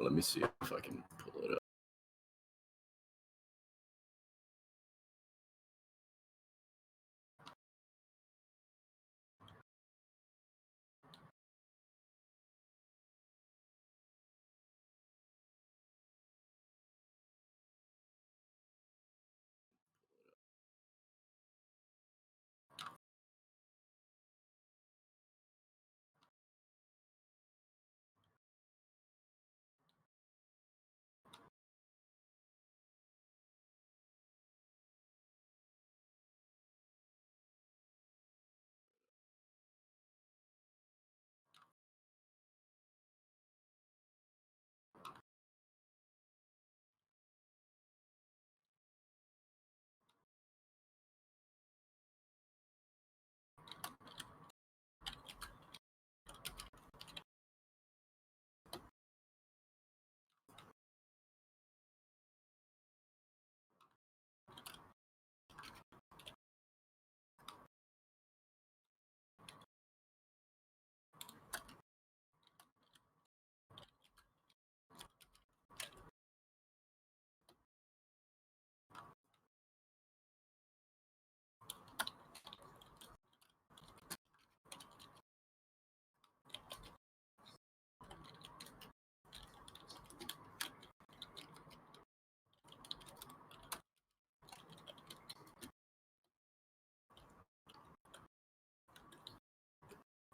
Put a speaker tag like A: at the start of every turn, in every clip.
A: Let me see if I can pull it up.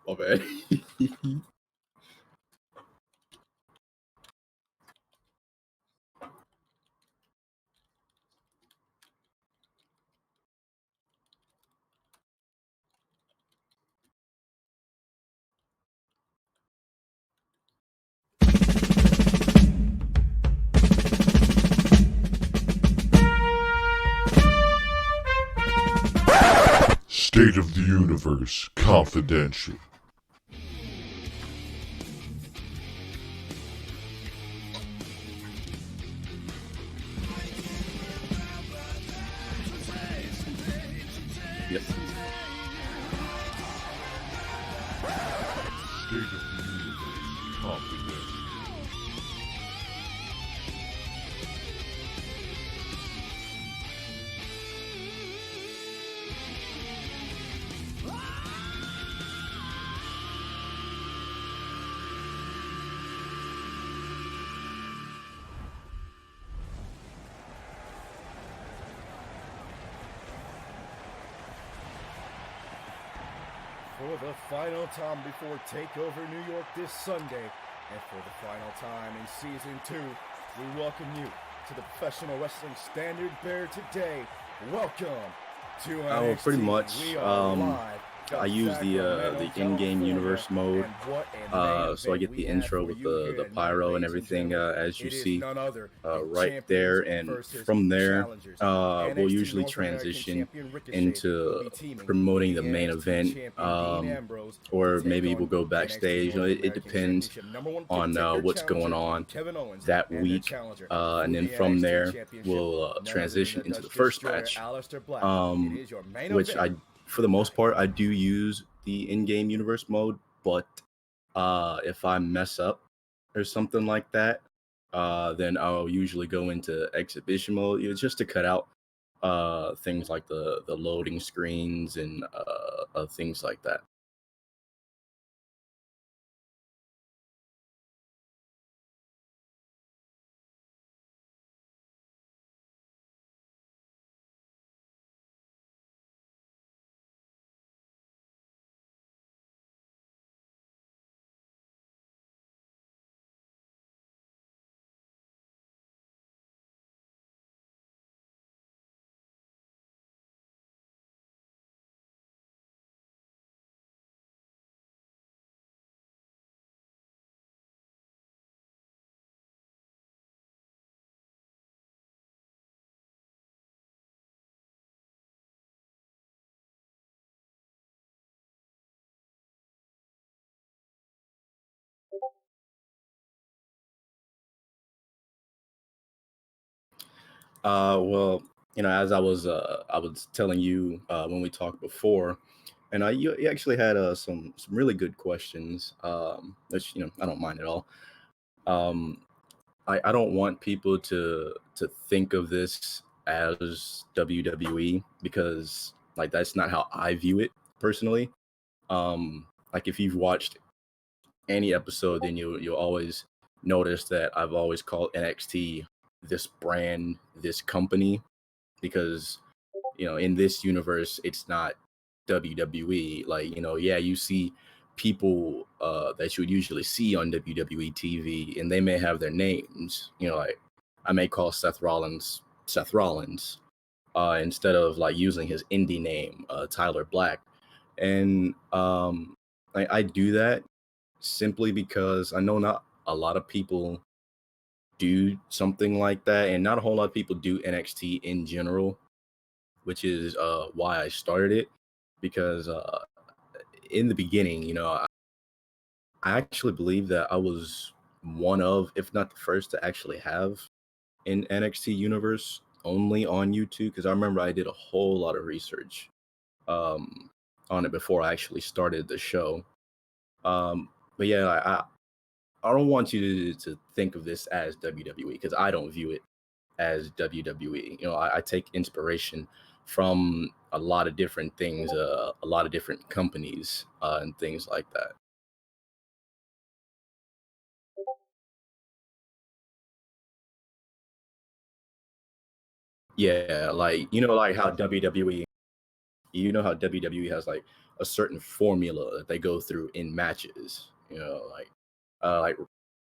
A: Oh man.
B: State of the Universe Confidential.
A: Yep.
B: State of the Universe Confidential.
C: For the final time before TakeOver New York this Sunday, and for the final time in Season 2, we welcome you to the Professional Wrestling Standard Bearer today. Welcome to NXT.
A: Pretty much. I use the in-game universe mode, so I get the intro with the pyro and everything, as you see right there, and from there we'll usually transition into promoting the main event, or maybe we'll go backstage. It depends on what's going on that week, and then from there we'll transition into the first match, which for the most part, I do use the in-game universe mode, but if I mess up or something like that, then I'll usually go into exhibition mode, just to cut out things like the loading screens and things like that. Well, as I was telling you when we talked before, and you actually had some really good questions, which I don't mind at all. Um, I don't want people to think of this as WWE because like that's not how I view it personally. Like if you've watched any episode, then you'll always notice that I've always called NXT this brand, this company, because in this universe, it's not WWE. Like, yeah, you see people that you would usually see on WWE TV, and they may have their names. Like I may call Seth Rollins instead of like using his indie name, Tyler Black. And I do that simply because I know not a lot of people do something like that, and not a whole lot of people do NXT in general, which is why I started it. Because in the beginning, I actually believe that I was one of, if not the first, to actually have an NXT universe only on YouTube. Because I remember I did a whole lot of research um, on it before I actually started the show. Um, but yeah, I don't want you to think of this as WWE because I don't view it as WWE. I take inspiration from a lot of different things, a lot of different companies, and things like that. Yeah, like like how WWE, how WWE has like a certain formula that they go through in matches. Like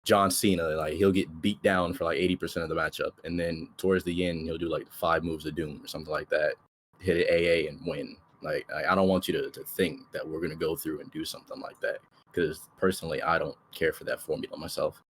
A: John Cena, like he'll get beat down for like 80% of the matchup, and then towards the end he'll do like 5 moves of doom or something like that, hit it AA and win. Like I don't want you to think that we're gonna go through and do something like that because personally I don't care for that formula myself.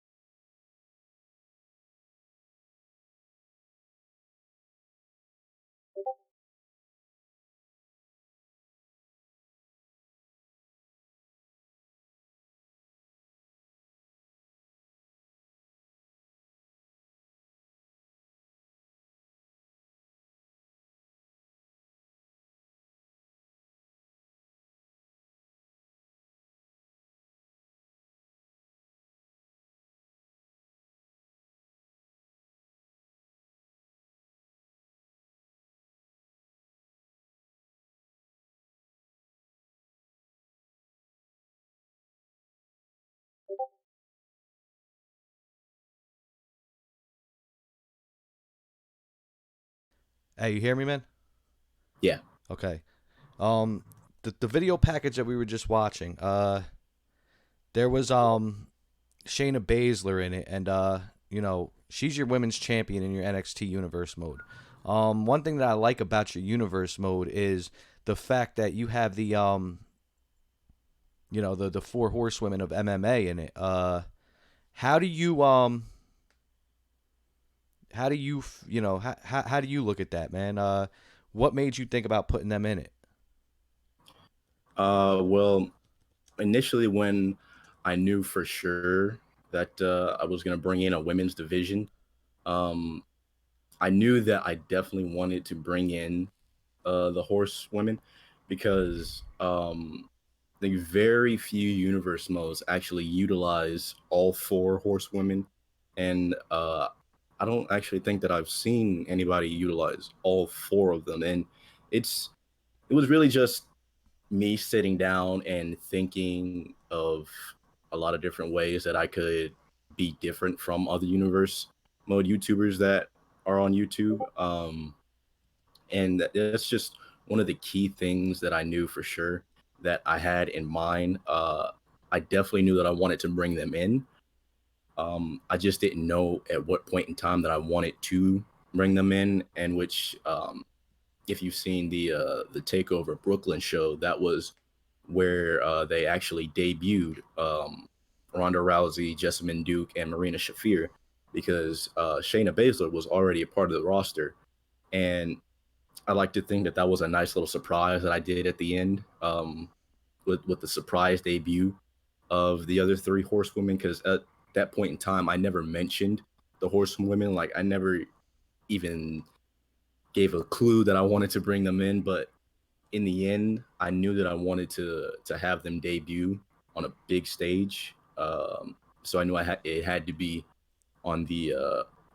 D: Hey, you hear me, man?
A: Yeah.
D: Okay. Um, the video package that we were just watching, there was Shayna Baszler in it, and she's your women's champion in your NXT Universe mode. One thing that I like about your Universe mode is the fact that you have the four horsewomen of MMA in it. How do you how do you how do you look at that, man? What made you think about putting them in it?
A: Well, initially when I knew for sure that I was gonna bring in a women's division, um, I knew that I definitely wanted to bring in the horsewomen because the very few universe modes actually utilize all four horsewomen, and I don't actually think that I've seen anybody utilize all four of them. And it was really just me sitting down and thinking of a lot of different ways that I could be different from other universe mode YouTubers that are on YouTube. And that's just one of the key things that I knew for sure that I had in mind. I definitely knew that I wanted to bring them in. I just didn't know at what point in time that I wanted to bring them in, and which, if you've seen the Takeover Brooklyn show, that was where they actually debuted Ronda Rousey, Jessamine Duke, and Marina Shafir because Shayna Baszler was already a part of the roster, and I like to think that that was a nice little surprise that I did at the end, with the surprise debut of the other three horsewomen. Because at that point in time, I never mentioned the horsewomen. Like I never even gave a clue that I wanted to bring them in. But in the end, I knew that I wanted to have them debut on a big stage. So I knew it had to be on the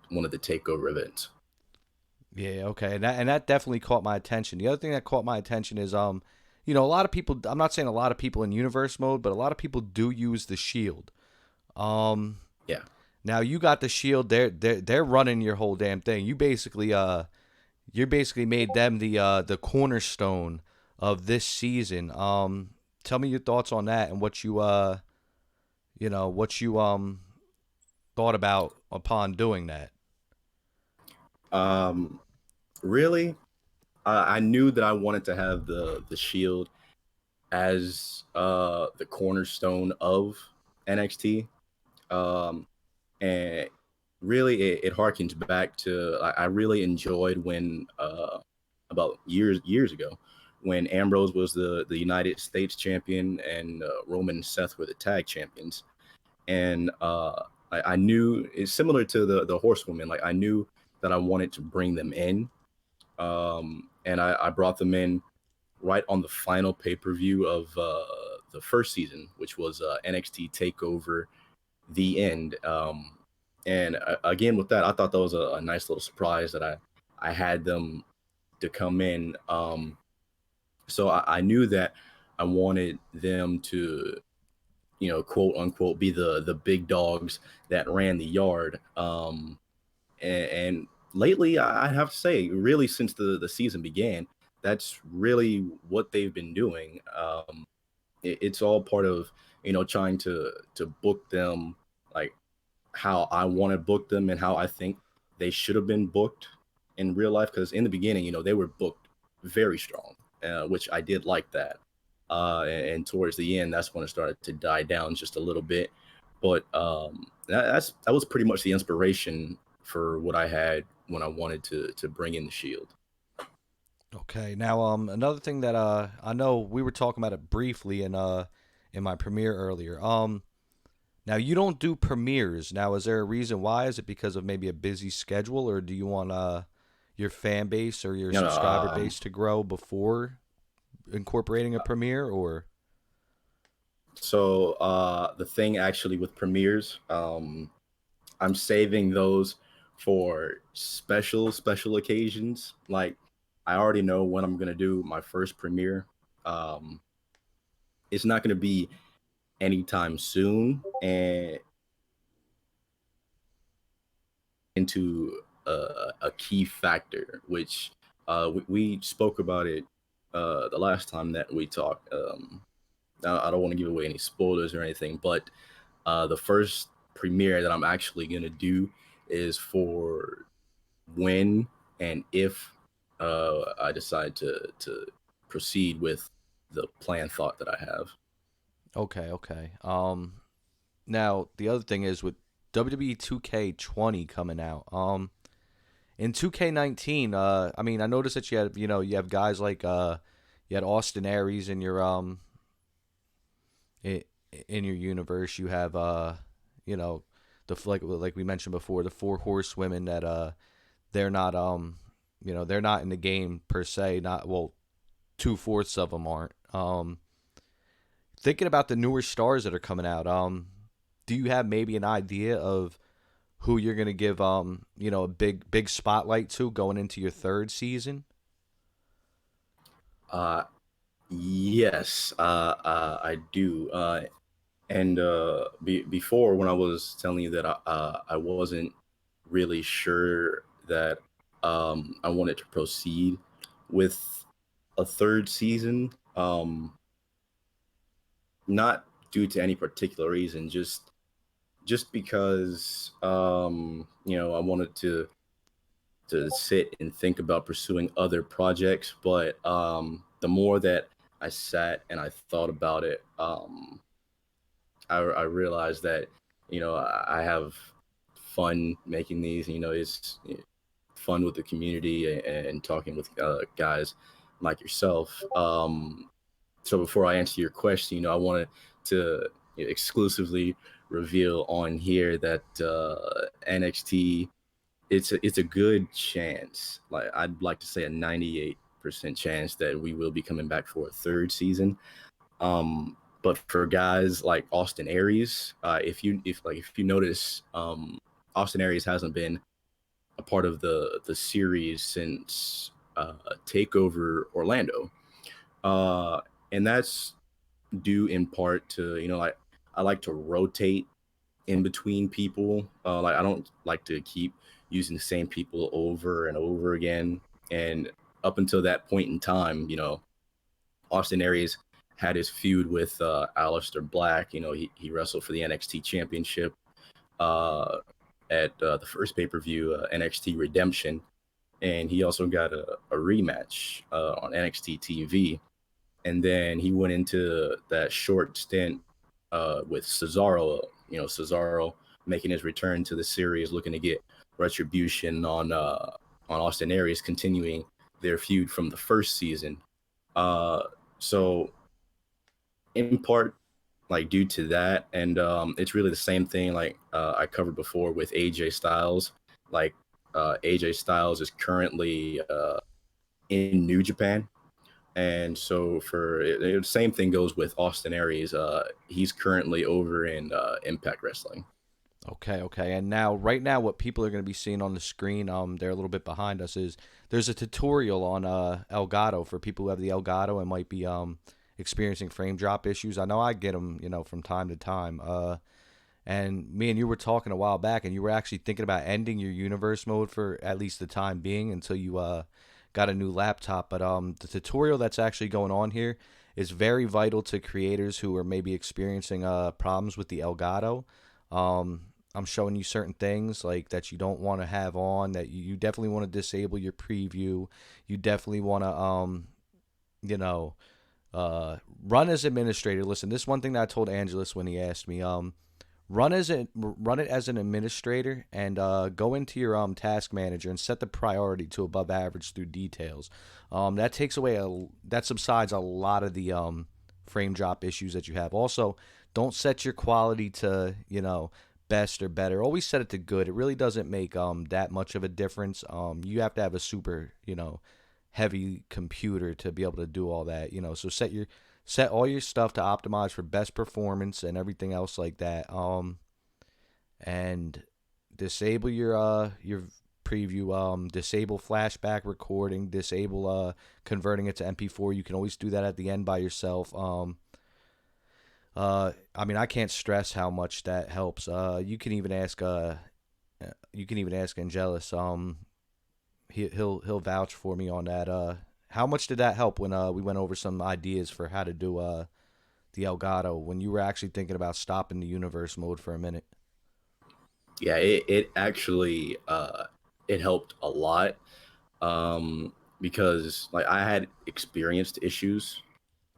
A: one of the takeover events.
D: Yeah, okay. And that definitely caught my attention. The other thing that caught my attention is you know, a lot of people, I'm not saying a lot of people in universe mode, but a lot of people do use the shield. Um
A: Yeah.
D: Now you got the shield, they're running your whole damn thing. You basically made them the cornerstone of this season. Tell me your thoughts on that and what you know, what you thought about upon doing that.
A: Um, really, I knew that I wanted to have the Shield as the cornerstone of NXT. Um, and really, it harkens back to I really enjoyed when about years ago when Ambrose was the United States champion and Roman and Seth were the tag champions, and I knew it's similar to the Horsewomen. Like I knew that I wanted to bring them in, and I brought them in right on the final pay per view of the first season, which was NXT Takeover the End. And again, with that, I thought that was a nice little surprise that I had them to come in. So I knew that I wanted them to, you know, quote unquote, be the big dogs that ran the yard. And lately, I have to say, really, since the season began, that's really what they've been doing. It's all part of, you know, trying to book them like how I want to book them and how I think they should have been booked in real life. Because in the beginning, you know, they were booked very strong, which I did like that. And towards the end, that's when it started to die down just a little bit. But that was pretty much the inspiration for what I had when I wanted to bring in the Shield.
D: Okay. Now another thing that I know we were talking about it briefly in my premiere earlier. Now you don't do premieres. Now is there a reason why? Is it because of maybe a busy schedule, or do you want your fan base or your
A: You know,
D: subscriber base to grow before incorporating a premiere, or
A: so the thing actually with premieres, I'm saving those for special occasions. Like I already know when I'm gonna do my first premiere. Um, it's not gonna be anytime soon, and into a key factor, which we spoke about it the last time that we talked. I don't want to give away any spoilers or anything, but the first premiere that I'm actually gonna do is for when and if I decide to proceed with the plan thought that I have.
D: okay, okay. Now the other thing is with WWE 2K20 coming out. In 2K19, I mean, I noticed that you have guys like you had Austin Aries in your i- in your universe. You have you know, like we mentioned before, the four horsewomen that they're not they're not in the game per se. Not well, 2/4 of them aren't. Thinking about the newer stars that are coming out, do you have maybe an idea of who you're gonna give a big spotlight to going into your third season?
A: Uh, yes, I do. And before, when I was telling you that I wasn't really sure that I wanted to proceed with a third season, not due to any particular reason, just because you know I wanted to sit and think about pursuing other projects. But the more that I sat and I thought about it, I realized that you know I have fun making these. You know, it's fun with the community and talking with guys like yourself. So before I answer your question, you know, I wanted to exclusively reveal on here that NXT it's a good chance. Like I'd like to say a 98% chance that we will be coming back for a third season. But for guys like Austin Aries, if you notice, Austin Aries hasn't been a part of the series since Takeover Orlando, and that's due in part to, like, I like to rotate in between people. Like, I don't like to keep using the same people over and over again. And up until that point in time, Austin Aries had his feud with Aleister Black. He wrestled for the NXT Championship at the first pay-per-view, NXT Redemption, and he also got a rematch on NXT TV. And then he went into that short stint with Cesaro. Cesaro making his return to the series, looking to get retribution on Austin Aries, continuing their feud from the first season. So in part, like, due to that, and it's really the same thing like I covered before with AJ Styles. Like, AJ Styles is currently in New Japan, and so the same thing goes with Austin Aries. He's currently over in Impact Wrestling.
D: Okay. And right now, what people are going to be seeing on the screen, they're a little bit behind us, is there's a tutorial on Elgato for people who have the Elgato and might be experiencing frame drop issues. I know I get them, from time to time. And me and you were talking a while back, and you were actually thinking about ending your universe mode for at least the time being until you got a new laptop. But the tutorial that's actually going on here is very vital to creators who are maybe experiencing problems with the Elgato. I'm showing you certain things like that you don't want to have on, that you definitely want to disable your preview. You definitely want to, run as administrator. Listen, this is one thing that I told Angelus when he asked me. Run it as an administrator, and go into your task manager and set the priority to above average through details. That subsides a lot of the frame drop issues that you have. Also, don't set your quality to best or better. Always set it to good. It really doesn't make that much of a difference. You have to have a super heavy computer to be able to do all that. So set all your stuff to optimize for best performance and everything else like that. And disable your preview. Disable flashback recording. Disable converting it to MP4. You can always do that at the end by yourself. I can't stress how much that helps. You can even ask Angelus. He'll vouch for me on that. How much did that help when we went over some ideas for how to do the Elgato when you were actually thinking about stopping the universe mode for a minute?
A: Yeah, it actually it helped a lot, because like I had experienced issues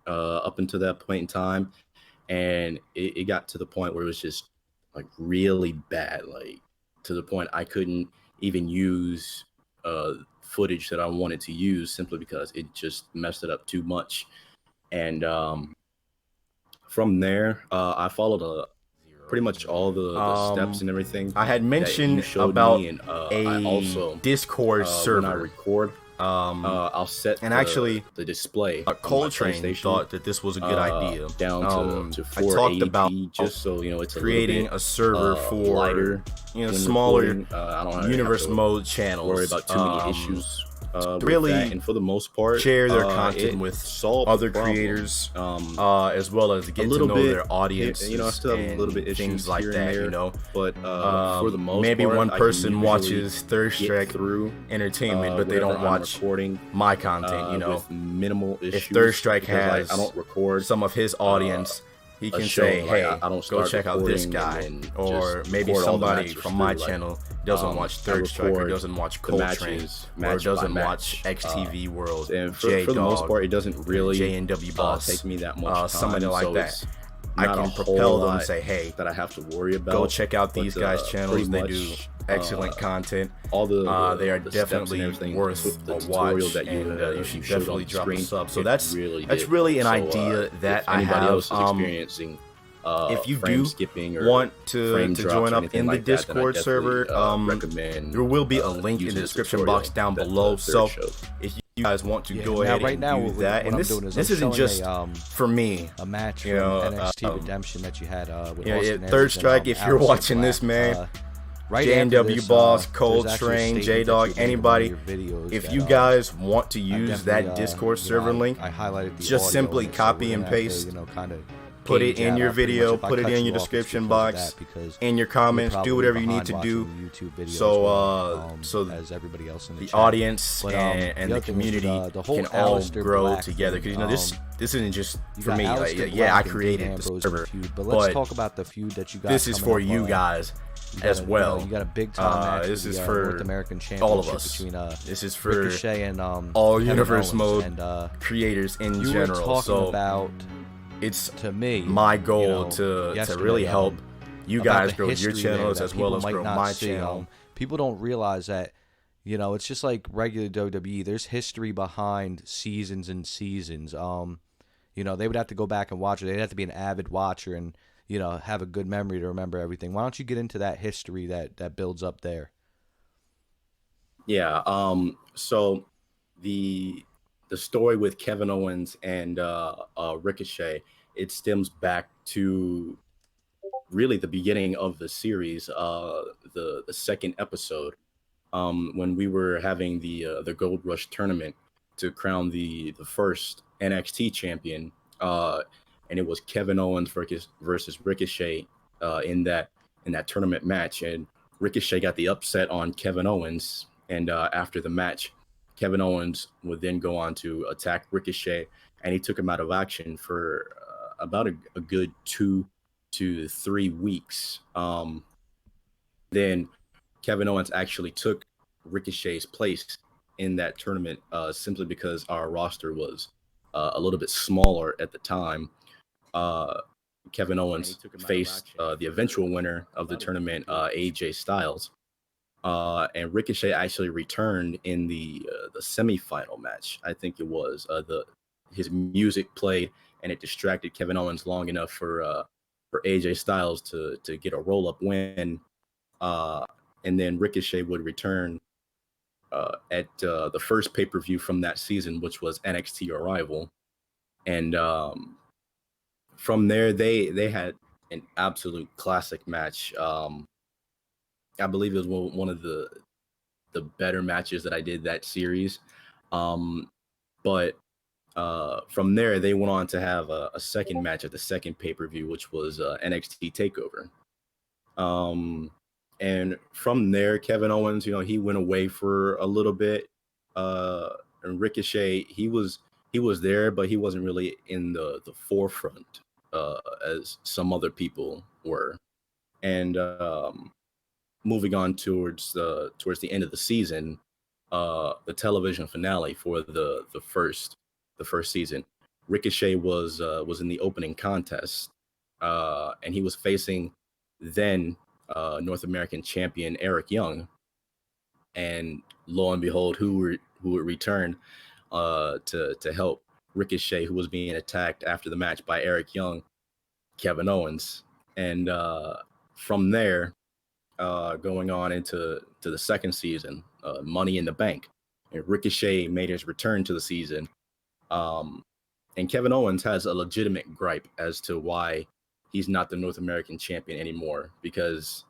A: up until that point in time, and it got to the point where it was just like really bad, like to the point I couldn't even use footage that I wanted to use simply because it just messed it up too much. And from there, I followed pretty much all the steps and everything.
C: I had mentioned about me, and I also Discord server.
A: When I record, I'll set the display.
C: Coltrane thought that this was a good idea.
A: Down to 480,
C: I talked about
A: just so it's
C: creating a server for
A: lighter,
C: smaller
A: I don't
C: universe mode channels.
A: Worry about too many issues.
C: Really,
A: and for the most part,
C: share their content with other creators, as well as get to know their audience.
A: I still have a little bit issues,
C: things like that,
A: But for the most
C: maybe
A: part,
C: one person watches Third Strike
A: through
C: Entertainment, but they don't watch my content.
A: With minimal issues.
C: If Third Strike has
A: I don't record
C: some of his audience, he can say, "Hey,
A: I don't
C: go check out this guy," or maybe somebody from my channel doesn't watch Third Strike, or doesn't watch Coltrane, or doesn't watch XTV World.
A: And for the most part, it doesn't really
C: JNW Boss
A: take me that much time.
C: Somebody like
A: so
C: that. I can propel them and say, "Hey,
A: that I have to worry about.
C: Go check out these guys' channels. They do excellent content.
A: All
C: they are definitely worth a watch, and you should definitely drop a sub." So that's really an idea that I have.
A: Experiencing
C: if you do want to join up in the Discord server, there will be a link in the description box down below. So if you guys want to go ahead and do that, and this isn't just for me.
D: A match from NXT Redemption that you had with Austin Aries
C: Third Strike.
D: And,
C: if you're watching this, man,
D: right after
A: J&W
D: this,
A: Boss,
D: there's
A: Cold
D: actually a
A: Train,
D: statement that
A: J-Dog,
D: you made in one of
A: anybody,
D: your videos
A: if
D: that
A: you guys want to
D: I
A: use
D: definitely,
A: that Discord
D: you know,
A: server link,
D: I highlighted the
A: just
D: audio
A: simply
D: in it, so
A: copy
D: we're
A: and
D: gonna have to,
A: paste,
D: you know, kind of
A: put it
D: gauge
A: in
D: out
A: your
D: pretty much
A: video,
D: if I
A: put it
D: cut
A: in
D: you
A: your
D: off, it's
A: description
D: because of
A: box,
D: that, because
A: in your
D: you're
A: comments, do
D: probably
A: whatever you need
D: behind
A: to
D: watching
A: do,
D: the YouTube video as
A: so
D: well,
A: so
D: as everybody else in the
A: the
D: chat.
A: audience
D: But,
A: and
D: the
A: the
D: other thing was with,
A: community
D: the whole
A: can all
D: Aleister
A: grow
D: Black
A: together. Because,
D: thing,
A: you know, this isn't just
D: you
A: for
D: got
A: me.
D: Aleister
A: Yeah, I
D: Black and Dean
A: created the
D: Ambrose
A: server,
D: feud, but let's
A: but
D: talk about the feud that you got
A: this is
D: coming
A: for
D: up,
A: you guys as
D: you
A: well.
D: know, you got a big time match
A: this
D: for
A: is
D: the
A: for
D: North American
A: all of
D: Championship
A: us.
D: between
A: This is for
D: Ricochet and
A: all
D: Kevin
A: Universe
D: Owens.
A: Mode
D: And
A: creators in
D: you
A: general.
D: were talking
A: So
D: about,
A: it's
D: to me,
A: my goal
D: you know,
A: to really help you
D: about
A: guys
D: the
A: grow your
D: history there
A: channels
D: that
A: as well
D: people
A: as
D: might
A: grow
D: not
A: my
D: see.
A: channel.
D: People don't realize that, you know, it's just like regular WWE. There's history behind seasons and seasons. You know, they would have to go back and watch it. They'd have to be an avid watcher and, you know, have a good memory to remember everything. Why don't you get into that history that builds up there?
A: Yeah. So the story with Kevin Owens and Ricochet, it stems back to really the beginning of the series, the second episode, when we were having the Gold Rush tournament to crown the first NXT champion, and it was Kevin Owens versus Ricochet in that tournament match, and Ricochet got the upset on Kevin Owens, and after the match, Kevin Owens would then go on to attack Ricochet, and he took him out of action for about a good 2 to 3 weeks. Then Kevin Owens actually took Ricochet's place in that tournament, simply because our roster was a little bit smaller at the time. Uh, Kevin Owens faced the eventual winner of the tournament, AJ Styles, and Ricochet actually returned in the semifinal match. I think it was his music played and it distracted Kevin Owens long enough for AJ Styles to get a roll up win, uh, and then Ricochet would return at the first pay per view from that season, which was NXT Arrival, and from there they had an absolute classic match. I believe it was one of the better matches that I did that series, but from there they went on to have a second match at the second pay per view, which was NXT Takeover. Um, and from there, Kevin Owens, you know, he went away for a little bit. And Ricochet, he was there, but he wasn't really in the forefront as some other people were. And moving on towards the end of the season, the television finale for the first season, Ricochet was in the opening contest, and he was facing then North American champion Eric Young, and lo and behold, who would return to help Ricochet, who was being attacked after the match by Eric Young, Kevin Owens, and from there, going on to the second season, Money in the Bank, and Ricochet made his return to the season. Um, and Kevin Owens has a legitimate gripe as to why he's not the North American champion anymore, because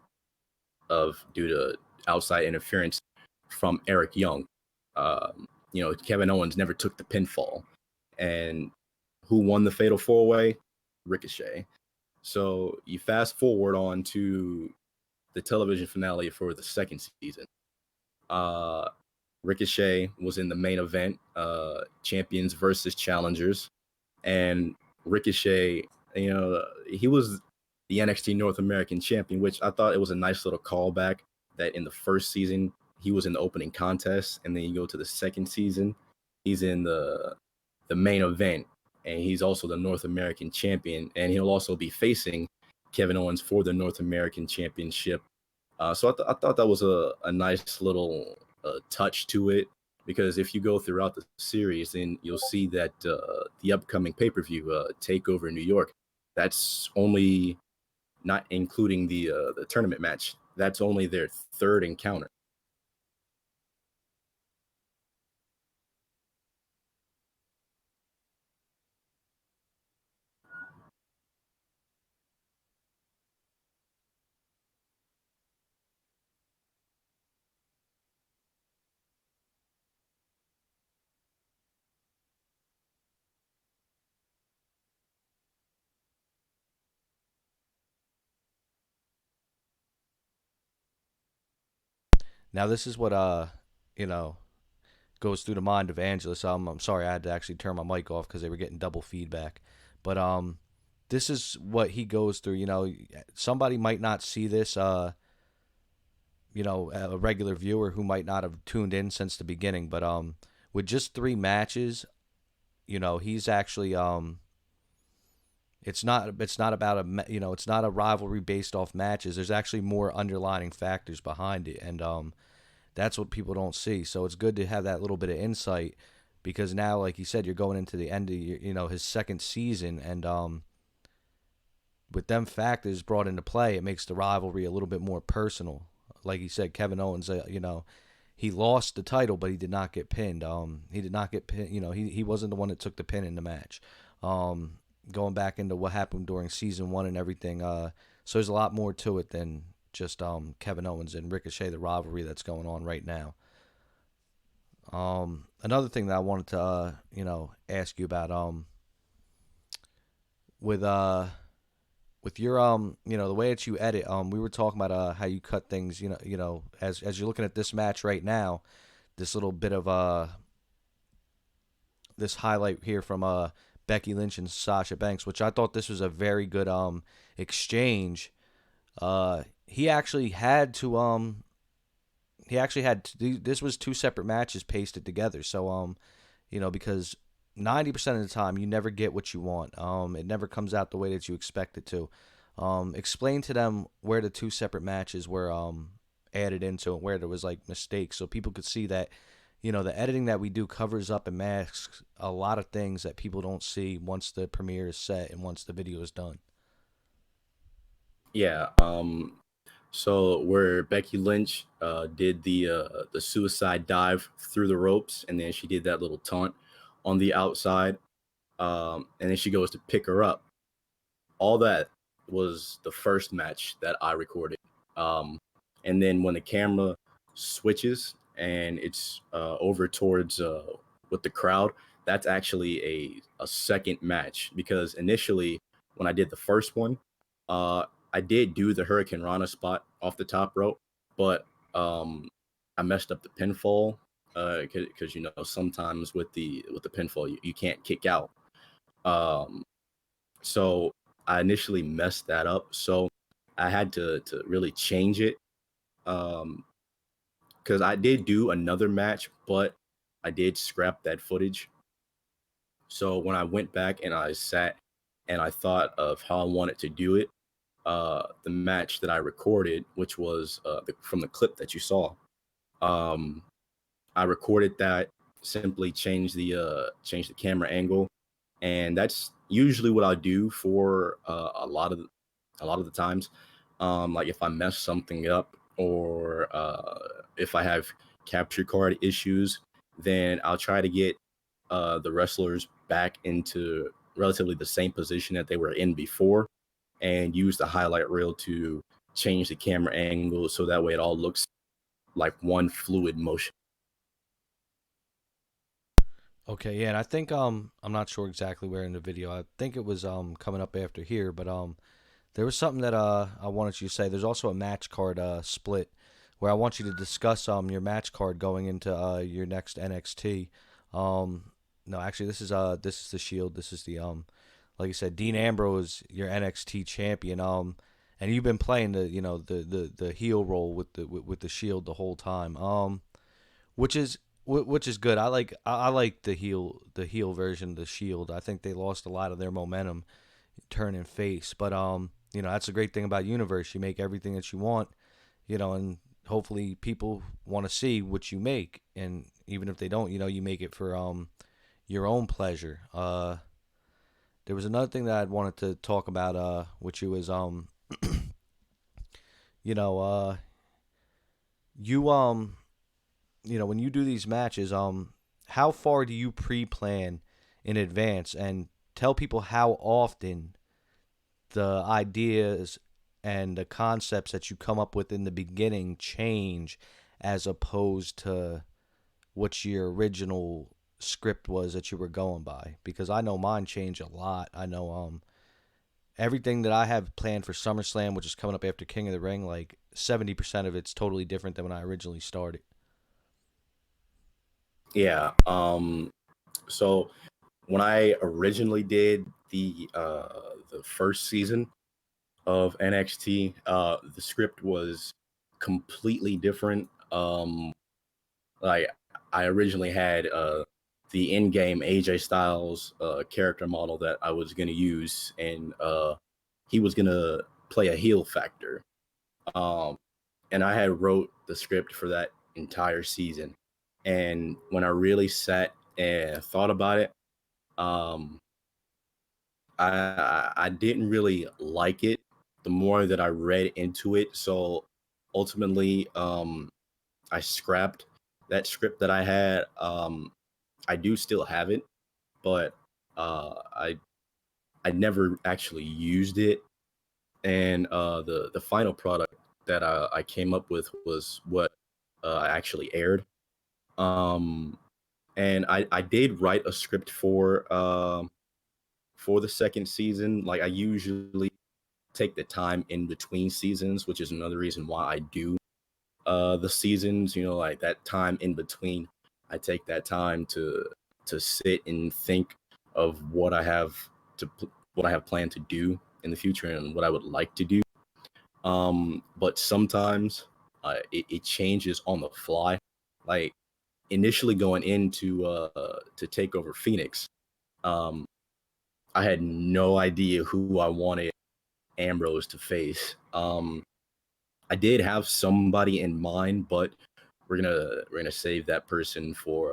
A: of due to outside interference from Eric Young. You know, Kevin Owens never took the pinfall, and who won the Fatal Four Way? Ricochet. So you fast forward on to the television finale for the second season. Uh, Ricochet was in the main event, champions versus challengers, and Ricochet, you know, he was the NXT North American champion, which I thought it was a nice little callback that in the first season he was in the opening contest, and then you go to the second season, he's in the main event, and he's also the North American champion, and he'll also be facing Kevin Owens for the North American Championship. So I thought that was a nice little touch to it, because if you go throughout the series, then you'll see that the upcoming pay per view, Takeover New York, that's only, not including the tournament match, that's only their third encounter.
D: Now this is what you know goes through the mind of Angelus. I'm sorry I had to actually turn my mic off because they were getting double feedback. But this is what he goes through. Somebody might not see this. A regular viewer who might not have tuned in since the beginning. But with just 3 matches, he's actually it's not about it's not a rivalry based off matches. There's actually more underlining factors behind it, and that's what people don't see. So it's good to have that little bit of insight, because now, like you said, you're going into the end of his second season, and with them factors brought into play, it makes the rivalry a little bit more personal. Like you said, Kevin Owens, he lost the title, but he did not get pinned. He did not get pinned. He wasn't the one that took the pin in the match. Going back into what happened during season 1 and everything. So there's a lot more to it than just Kevin Owens and Ricochet, the rivalry that's going on right now. Another thing that I wanted to ask you about, with your the way that you edit, we were talking about how you cut things, as you're looking at this match right now, this little bit of this highlight here from Becky Lynch and Sasha Banks, which I thought this was a very good exchange. He actually had to this was 2 separate matches pasted together. So because 90% of the time you never get what you want. It never comes out the way that you expect it to. Explain to them where the 2 separate matches were added into and where there was like mistakes, so people could see that the editing that we do covers up and masks a lot of things that people don't see once the premiere is set and once the video is done.
A: Yeah. So where Becky Lynch did the suicide dive through the ropes, and then she did that little taunt on the outside, and then she goes to pick her up. All that was the first match that I recorded. And then when the camera switches and it's over towards with the crowd, that's actually a second match, because initially when I did the first one, I did do the Hurricane Rana spot off the top rope, but I messed up the pinfall, because sometimes with the pinfall you can't kick out. So I initially messed that up, so I had to really change it, because I did do another match, but I did scrap that footage. So when I went back and I sat and I thought of how I wanted to do it, the match that I recorded, which was from the clip that you saw, I recorded that, simply changed the camera angle, and that's usually what I do for a lot of the times. Like if I mess something up, or if I have capture card issues, then I'll try to get the wrestlers back into relatively the same position that they were in before, and use the highlight reel to change the camera angle so that way it all looks like one fluid motion.
D: Okay, yeah, and I think I'm not sure exactly where in the video. I think it was coming up after here, but there was something that I wanted you to say. There's also a match card split where I want you to discuss your match card going into your next NXT. No, actually this is the Shield. This is the like I said, Dean Ambrose, your NXT champion. And you've been playing the heel role with the Shield the whole time. Which is good. I like the heel version of the Shield. I think they lost a lot of their momentum turning face, but that's a great thing about Universe. You make everything that you want, and hopefully people want to see what you make, and even if they don't, you make it for your own pleasure. There was another thing that I wanted to talk about with you is when you do these matches, how far do you pre-plan in advance, and tell people how often the ideas and the concepts that you come up with in the beginning change as opposed to what your original script was that you were going by? Because I know mine change a lot. I know everything that I have planned for SummerSlam, which is coming up after King of the Ring, like 70% of it's totally different than when I originally started.
A: Yeah. So when I originally did the first season of NXT, the script was completely different. Like I originally had the in-game AJ Styles character model that I was gonna use, and he was gonna play a heel factor. Um, and I had wrote the script for that entire season. And when I really sat and thought about it, um, I didn't really like it the more that I read into it. So ultimately, I scrapped that script that I had. I do still have it, but I never actually used it. And the final product that I came up with was what I actually aired. Um, and I did write a script for the second season. Like I usually take the time in between seasons, which is another reason why I do the seasons. You know, like that time in between, I take that time to sit and think of what I have what I have planned to do in the future and what I would like to do. But sometimes it changes on the fly. Like initially going into to take over Phoenix, um, I had no idea who I wanted Ambrose to face. I did have somebody in mind, but we're gonna save that person for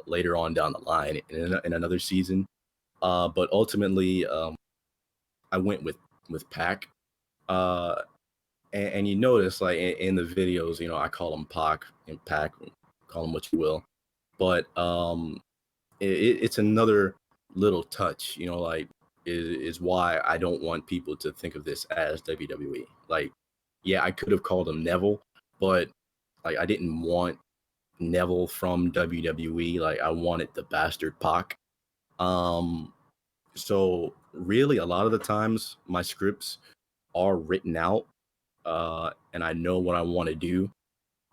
A: later on down the line in another season. But ultimately, I went with Pac. Uh, and you notice like in the videos, you know, I call him Pac and Pac, call him what you will, but it's another little touch, you know, like is why I don't want people to think of this as WWE. Like, yeah, I could have called him Neville, but like I didn't want Neville from WWE. Like I wanted the bastard Pac. Um, so really, a lot of the times my scripts are written out, and I know what I want to do.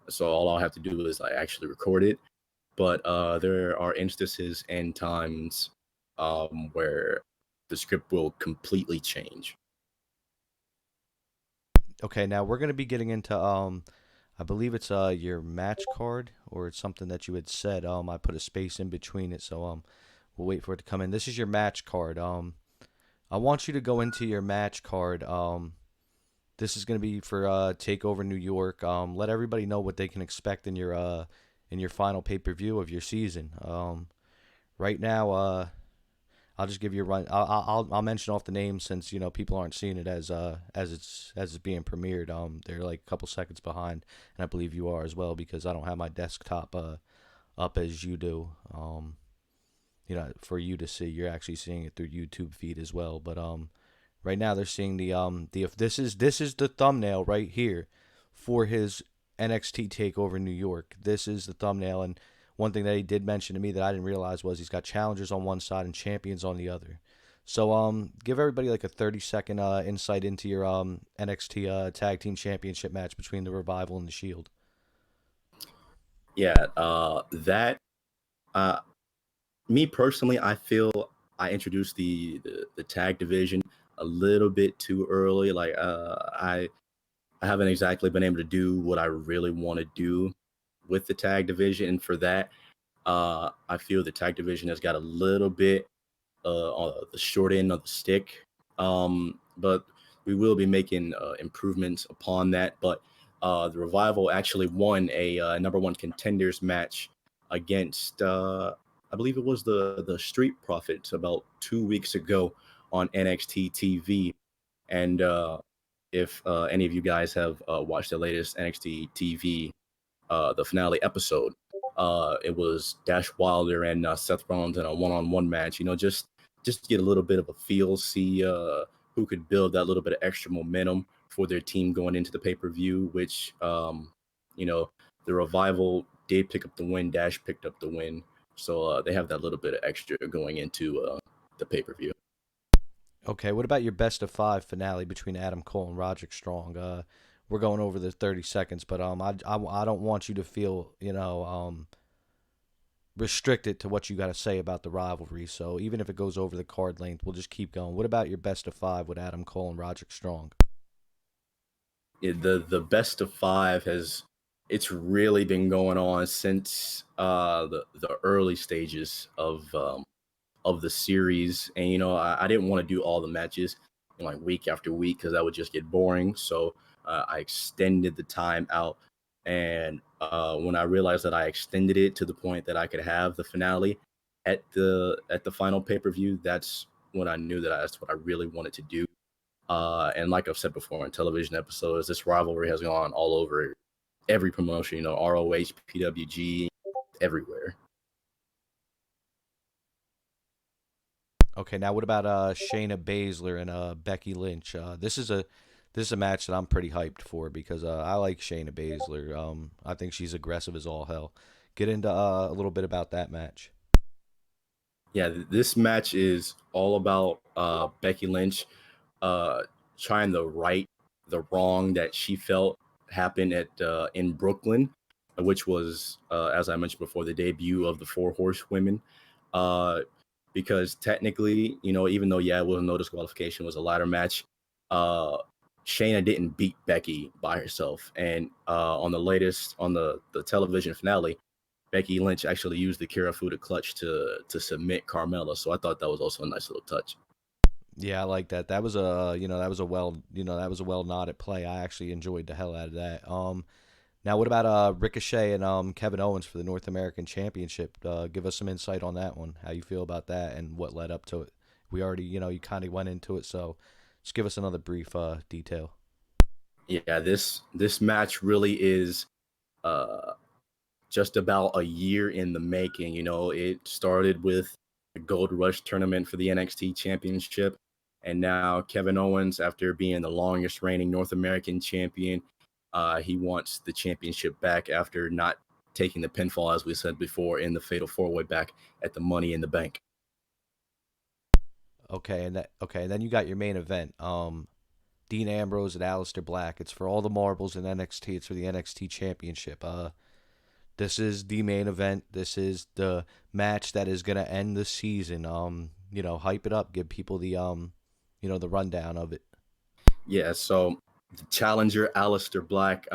A: So all I'll have to do is like actually record it. But there are instances and times where the script will completely change.
D: Okay, now we're gonna be getting into I believe it's your match card, or it's something that you had said. I put a space in between it, so we'll wait for it to come in. This is your match card. I want you to go into your match card. This is gonna be for Takeover New York. Let everybody know what they can expect in your final pay-per-view of your season. Right now, I'll just give you a run. I'll mention off the names since people aren't seeing it as it's being premiered. They're like a couple seconds behind, and I believe you are as well because I don't have my desktop up as you do. For you to see, you're actually seeing it through YouTube feed as well. But right now they're seeing the if this is the thumbnail right here for his NXT Takeover New York. This is the thumbnail, and one thing that he did mention to me that I didn't realize was he's got challengers on one side and champions on the other. So give everybody like a 30-second insight into your NXT Tag Team Championship match between the Revival and the Shield.
A: Yeah, that uh, me personally, I feel I introduced the tag division a little bit too early. Like I haven't exactly been able to do what I really want to do with the tag division, and for that, I feel the tag division has got a little bit on the short end of the stick. But we will be making improvements upon that. But the Revival actually won a number one contenders match against, I believe it was the Street Profits about 2 weeks ago on NXT TV. And if any of you guys have watched the latest NXT TV, the finale episode, it was Dash Wilder and Seth Rollins in a one-on-one match. You know, just get a little bit of a feel, see who could build that little bit of extra momentum for their team going into the pay-per-view. Which you know, the Revival did pick up the win. Dash picked up the win, so they have that little bit of extra going into the pay-per-view.
D: Okay, what about your best of five finale between Adam Cole and Roderick Strong? we're going over the 30 seconds, but I don't want you to feel, restricted to what you got to say about the rivalry. So even if it goes over the card length, we'll just keep going. What about your best of 5 with Adam Cole and Roderick Strong?
A: The best of five has it's really been going on since the early stages of the series. And I didn't want to do all the matches like week after week because that would just get boring. So I extended the time out. And when I realized that I extended it to the point that I could have the finale at the final pay-per-view, that's when I knew that's what I really wanted to do. And like I've said before in television episodes, this rivalry has gone all over every promotion, ROH, PWG, everywhere.
D: Okay, now what about Shayna Baszler and Becky Lynch? This is a match that I'm pretty hyped for because I like Shayna Baszler. I think she's aggressive as all hell. Get into a little bit about that match.
A: Yeah, this match is all about Becky Lynch uh, trying to right the wrong that she felt happened at in Brooklyn, which was, as I mentioned before, the debut of the Four Horsewomen. Uh, because technically, even though it was no disqualification, it was a ladder match. Uh, Shayna didn't beat Becky by herself, and on the television finale, Becky Lynch actually used the Kirifuda clutch to submit Carmella. So I thought that was also a nice little touch.
D: Yeah, I like that. That was that was a well nodded play. I actually enjoyed the hell out of that. Now what about Ricochet and Kevin Owens for the North American Championship? Give us some insight on that one. How you feel about that and what led up to it? We already, you kind of went into it, so just give us another brief detail.
A: Yeah, this match really is uh, just about a year in the making. It started with the Gold Rush tournament for the NXT Championship, and now Kevin Owens, after being the longest reigning North American champion, he wants the championship back after not taking the pinfall, as we said before, in the Fatal 4-Way back at the Money in the Bank.
D: Okay, and then you got your main event. Dean Ambrose and Aleister Black. It's for all the marbles in NXT. It's for the NXT Championship. This is the main event. This is the match that is gonna end the season. Hype it up. Give people the rundown of it.
A: Yeah, so the challenger, Aleister Black,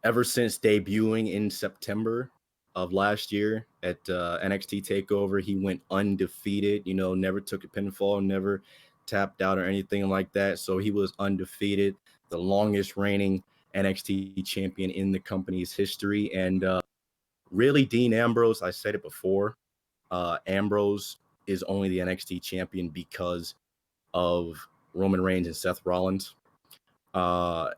A: ever since debuting in September of last year at NXT Takeover, he went undefeated. Never took a pinfall, never tapped out or anything like that. So he was undefeated, the longest reigning NXT champion in the company's history. And really, Dean Ambrose, I said it before, Ambrose is only the NXT champion because of Roman Reigns and Seth Rollins. Uh,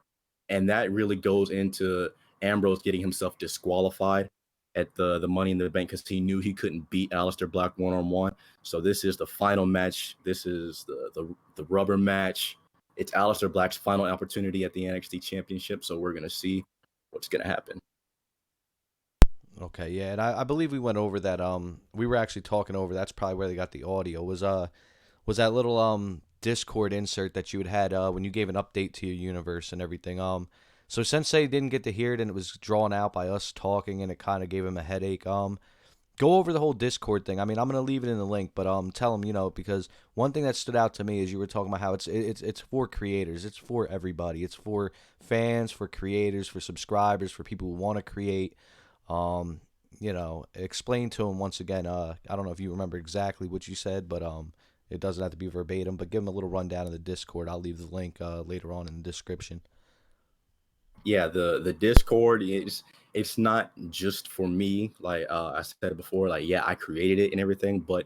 A: and that really goes into Ambrose getting himself disqualified at the Money in the Bank because he knew he couldn't beat Aleister Black one-on-one. So this is the final match. This is the rubber match. It's Aleister Black's final opportunity at the NXT Championship. So we're gonna see what's gonna happen.
D: Okay, yeah, and I believe we went over that. We were actually talking over. That's probably where they got the audio. Was that little Discord insert that you had when you gave an update to your universe and everything. So Sensei didn't get to hear it and it was drawn out by us talking and it kind of gave him a headache. Go over the whole Discord thing. I mean, I'm gonna leave it in the link, but tell him, because one thing that stood out to me is you were talking about how it's for creators, it's for everybody, it's for fans, for creators, for subscribers, for people who want to create. Explain to him once again. I don't know if you remember exactly what you said, but it doesn't have to be verbatim. But give him a little rundown of the Discord. I'll leave the link later on in the description.
A: Yeah, the Discord is it's not just for me. Like I said before, like I created it and everything, but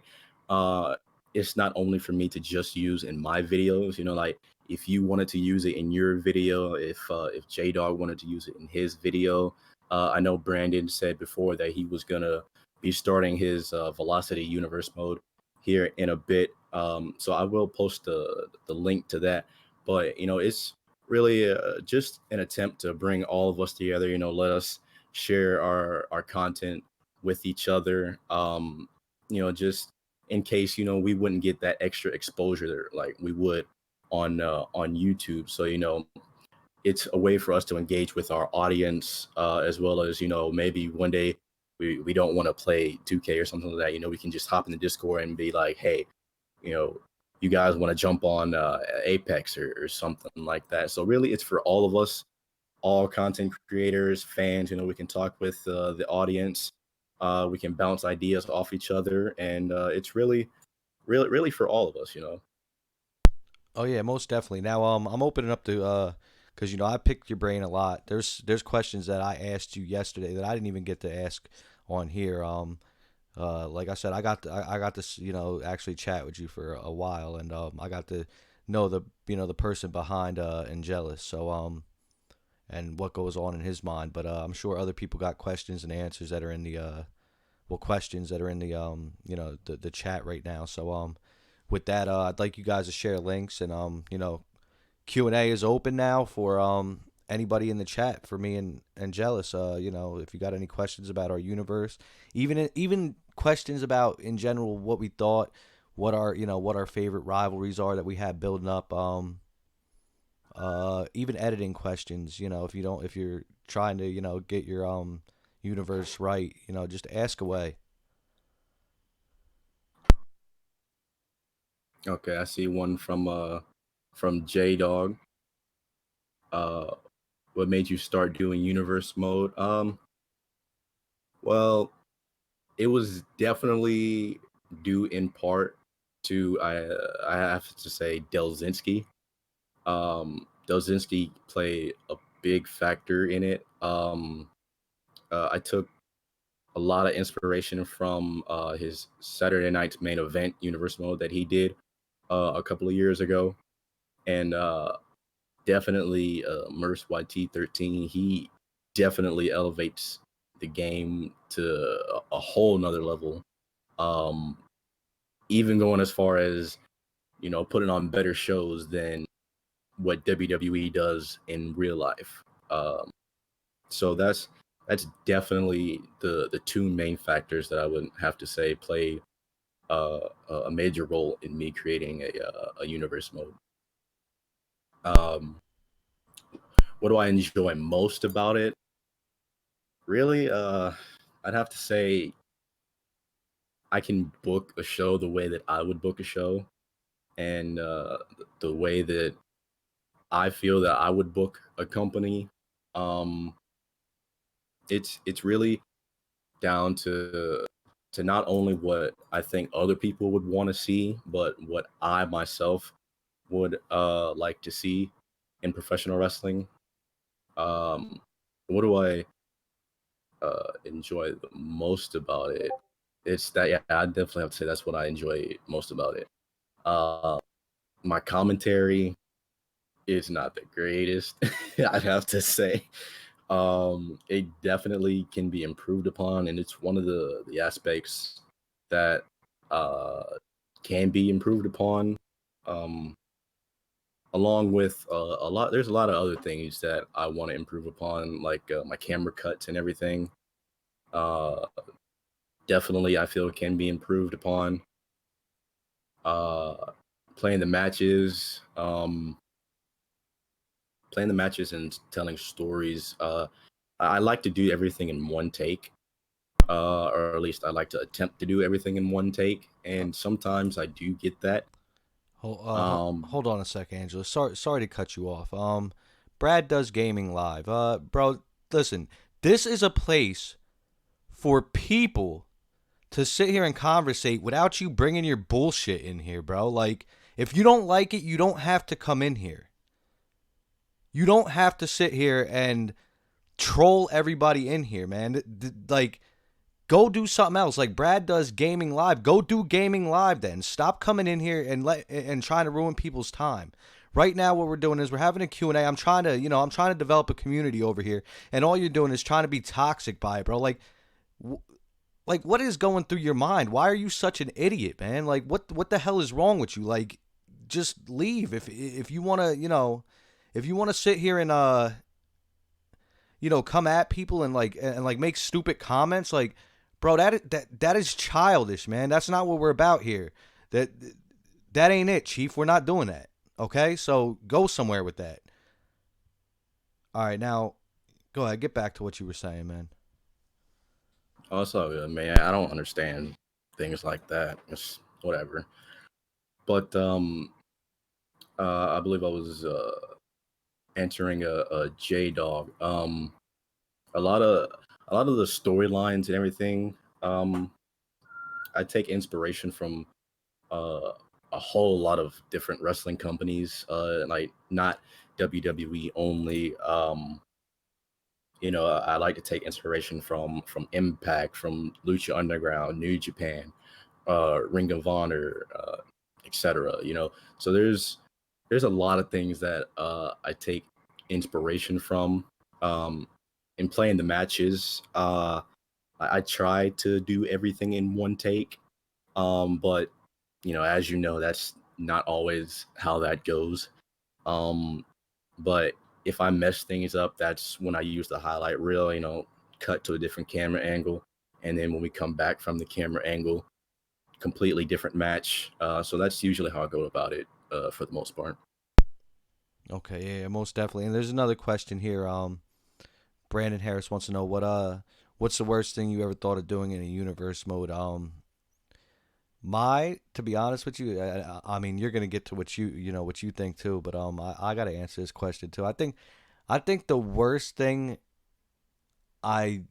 A: uh it's not only for me to just use in my videos. Like if you wanted to use it in your video, if J Dog wanted to use it in his video, I know Brandon said before that he was gonna be starting his Velocity Universe mode here in a bit. So I will post the link to that. But it's really just an attempt to bring all of us together. Let us share our content with each other. Just in case we wouldn't get that extra exposure like we would on YouTube. So it's a way for us to engage with our audience, as well as, maybe one day we don't want to play 2K or something like that. We can just hop in the Discord and be like, hey, you know, you guys want to jump on Apex or something like that. So really, it's for all of us, all content creators, fans. We can talk with the audience. We can bounce ideas off each other, and it's really for all of us.
D: Oh yeah, most definitely. Now I'm opening up to because I picked your brain a lot. There's questions that I asked you yesterday that I didn't even get to ask on here. Like I said, I got to actually chat with you for a while, and I got to know the person behind Angelus. So and what goes on in his mind. But I'm sure other people got questions and answers that are in the questions that are in the the chat right now. So with that, I'd like you guys to share links, and Q&A is open now for anybody in the chat for me and Angelus. If you got any questions about our universe, even questions about in general what we thought, what our favorite rivalries are that we have building up. Even editing questions. If you're trying to get your universe right, just ask away.
A: Okay, I see one from J Dog. Uh, what made you start doing universe mode? Well, it was definitely due in part to I have to say Delzinski. Delzinski played a big factor in it. I took a lot of inspiration from his Saturday Night's Main Event universe mode that he did a couple of years ago, and definitely Merce YT13. He definitely elevates the game to a whole nother level. Um, Even going as far as putting on better shows than what WWE does in real life. So that's definitely the two main factors that I would have to say play a major role in me creating a universe mode. Um, what do I enjoy most about it? Really, I'd have to say I can book a show the way that I would book a show, and the way that I feel that I would book a company. Um, it's really down to not only what I think other people would want to see, but what I myself would like to see in professional wrestling. Um, what do I enjoy the most about it? It's that, yeah, I definitely have to say that's what I enjoy most about it. Uh, my commentary is not the greatest, I'd have to say. It definitely can be improved upon, and it's one of the aspects that uh, can be improved upon. Um, Along with there's a lot of other things that I want to improve upon, like my camera cuts and everything. Uh, Definitely, I feel can be improved upon. Uh, Playing the matches, and telling stories. I like to do everything in one take, or at least I like to attempt to do everything in one take, and sometimes I do get that.
D: Hold on a sec, Angela. Sorry to cut you off. Brad does gaming live. Bro, listen. This is a place for people to sit here and conversate without you bringing your bullshit in here, bro. Like, if you don't like it, you don't have to come in here. You don't have to sit here and troll everybody in here, man. Like, go do something else. Like Brad does gaming live. Go do gaming live then. Stop coming in here and trying to ruin people's time. Right now what we're doing is we're having a Q&A. I'm trying to develop a community over here, and all you're doing is trying to be toxic by it, bro. Like what is going through your mind? Why are you such an idiot, man? Like what the hell is wrong with you? Like just leave if you want to, if you want to sit here and come at people and like make stupid comments, like, bro, that is childish, man. That's not what we're about here. That ain't it, Chief. We're not doing that. Okay, so go somewhere with that. All right, now go ahead. Get back to what you were saying, man.
A: Also, man, I don't understand things like that. It's whatever. But I believe I was entering a J Dog. A lot of a lot of the storylines and everything. Um, I take inspiration from uh, a whole lot of different wrestling companies, like not WWE only. I like to take inspiration from Impact, from Lucha Underground, New Japan, Ring of Honor, etc. So there's a lot of things that I take inspiration from. Um, in playing the matches, I try to do everything in one take, but as you know, that's not always how that goes. Um, but if I mess things up, that's when I use the highlight reel, cut to a different camera angle. And then when we come back from the camera angle, completely different match. So that's usually how I go about it for the most part.
D: Okay, yeah, most definitely. And there's another question here. Brandon Harris wants to know what's the worst thing you ever thought of doing in a universe mode? To be honest with you, I mean, you're gonna get to what you think too, but I gotta answer this question too. I think the worst thing I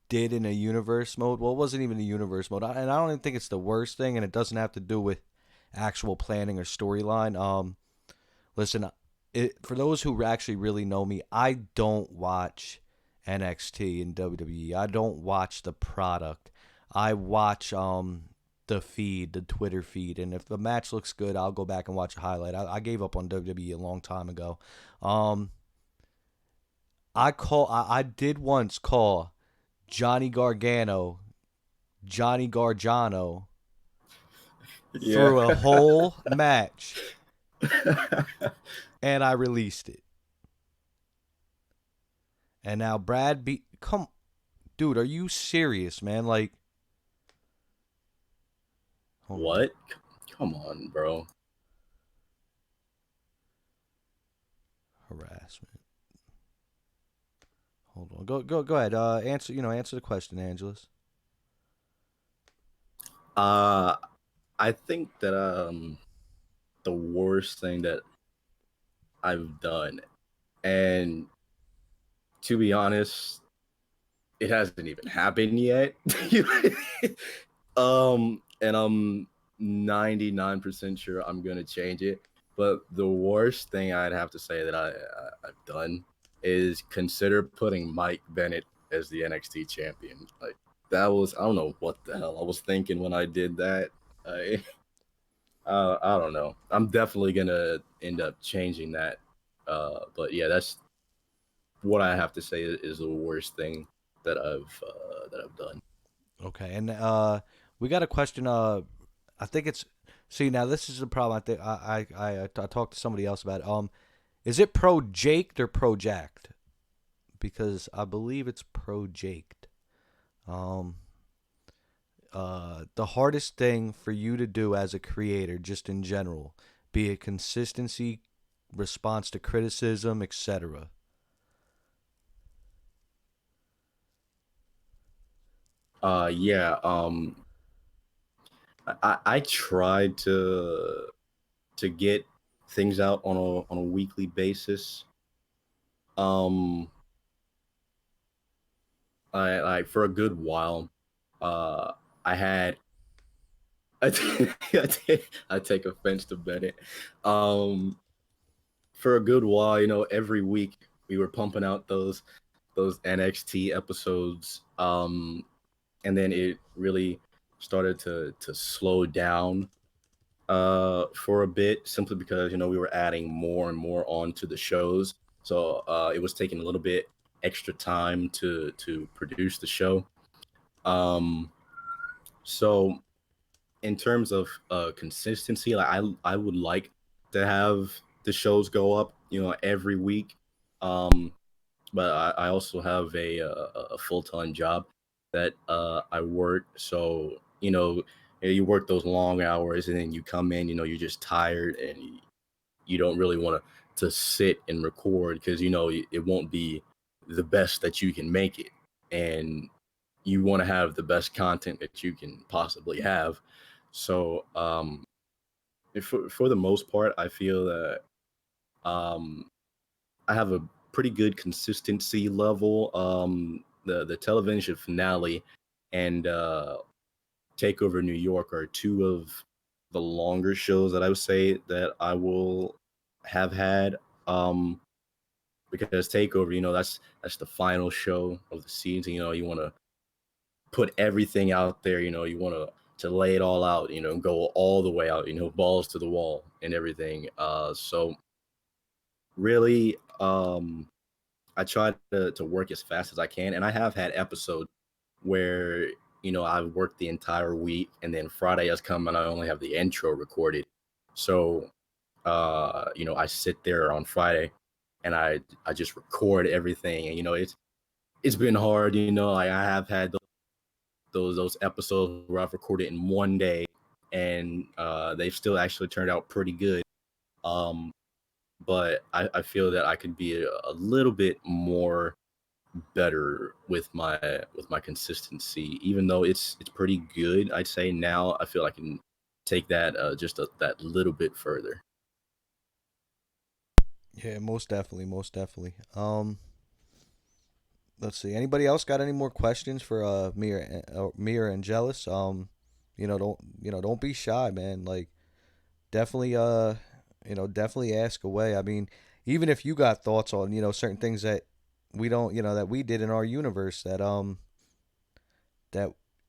D: did in a universe mode, well, it wasn't even a universe mode, and I don't even think it's the worst thing, and it doesn't have to do with actual planning or storyline. Listen, for those who actually really know me, I don't watch NXT and WWE. I don't watch the product. I watch the feed, the Twitter feed, and if the match looks good, I'll go back and watch a highlight. I gave up on WWE a long time ago. Um, I did once call Johnny Gargano
A: Yeah.
D: through a whole match, and I released it. And now come, dude, are you serious, man? Like, hold on,
A: What? Come on, bro.
D: harassment. Hold on, go ahead. Answer the question, Angelus.
A: Uh, I think that the worst thing that I've done, and to be honest, it hasn't even happened yet. And I'm 99% sure I'm gonna change it. But the worst thing I'd have to say that I've done is consider putting Mike Bennett as the NXT champion. Like that was, I don't know what the hell I was thinking when I did that. I I don't know. I'm definitely gonna end up changing that. But yeah, that's what I have to say is the worst thing that I've done.
D: Okay, and we got a question. I think it's. See, now this is the problem. I think I talked to somebody else about it. Is it pro-jaked or pro-jacked? Because I believe it's pro-jaked. Um, the hardest thing for you to do as a creator, just in general, be it consistency, response to criticism, etc.
A: Yeah. I tried to get things out on a weekly basis. Um, I like for a good while. Uh, I had I take offense to Bennett. Um, for a good while, every week we were pumping out those NXT episodes. And then it really started to slow down for a bit, simply because we were adding more and more onto the shows, so it was taking a little bit extra time to produce the show. um so in terms of consistency, like I would like to have the shows go up every week. um but I also have a full-time job that I work. So, you work those long hours and then you come in, you're just tired and you don't really want to to sit and record, because it won't be the best that you can make it, and you want to have the best content that you can possibly have. So for the most part, I feel that um, I have a pretty good consistency level. The television finale and Takeover New York are two of the longer shows that I would say that I will have had. Because Takeover, that's the final show of the season. You want to put everything out there. You want to lay it all out. Go all the way out. Balls to the wall and everything. So really, I try to work as fast as I can, and I have had episodes where I've worked the entire week, and then Friday has come and I only have the intro recorded. So I sit there on Friday and I just record everything, and it's been hard. I have had those episodes where I've recorded in one day, and they've still actually turned out pretty good. Um, but I feel that I could be a little bit more better with my consistency, even though it's pretty good. I'd say now I feel I can take that that little bit further.
D: Yeah, most definitely, most definitely. Let's see. Anybody else got any more questions for me or Angelus? Don't be shy, man. Like, definitely, definitely ask away. I mean, even if you got thoughts on, certain things that we don't, that we did in our universe that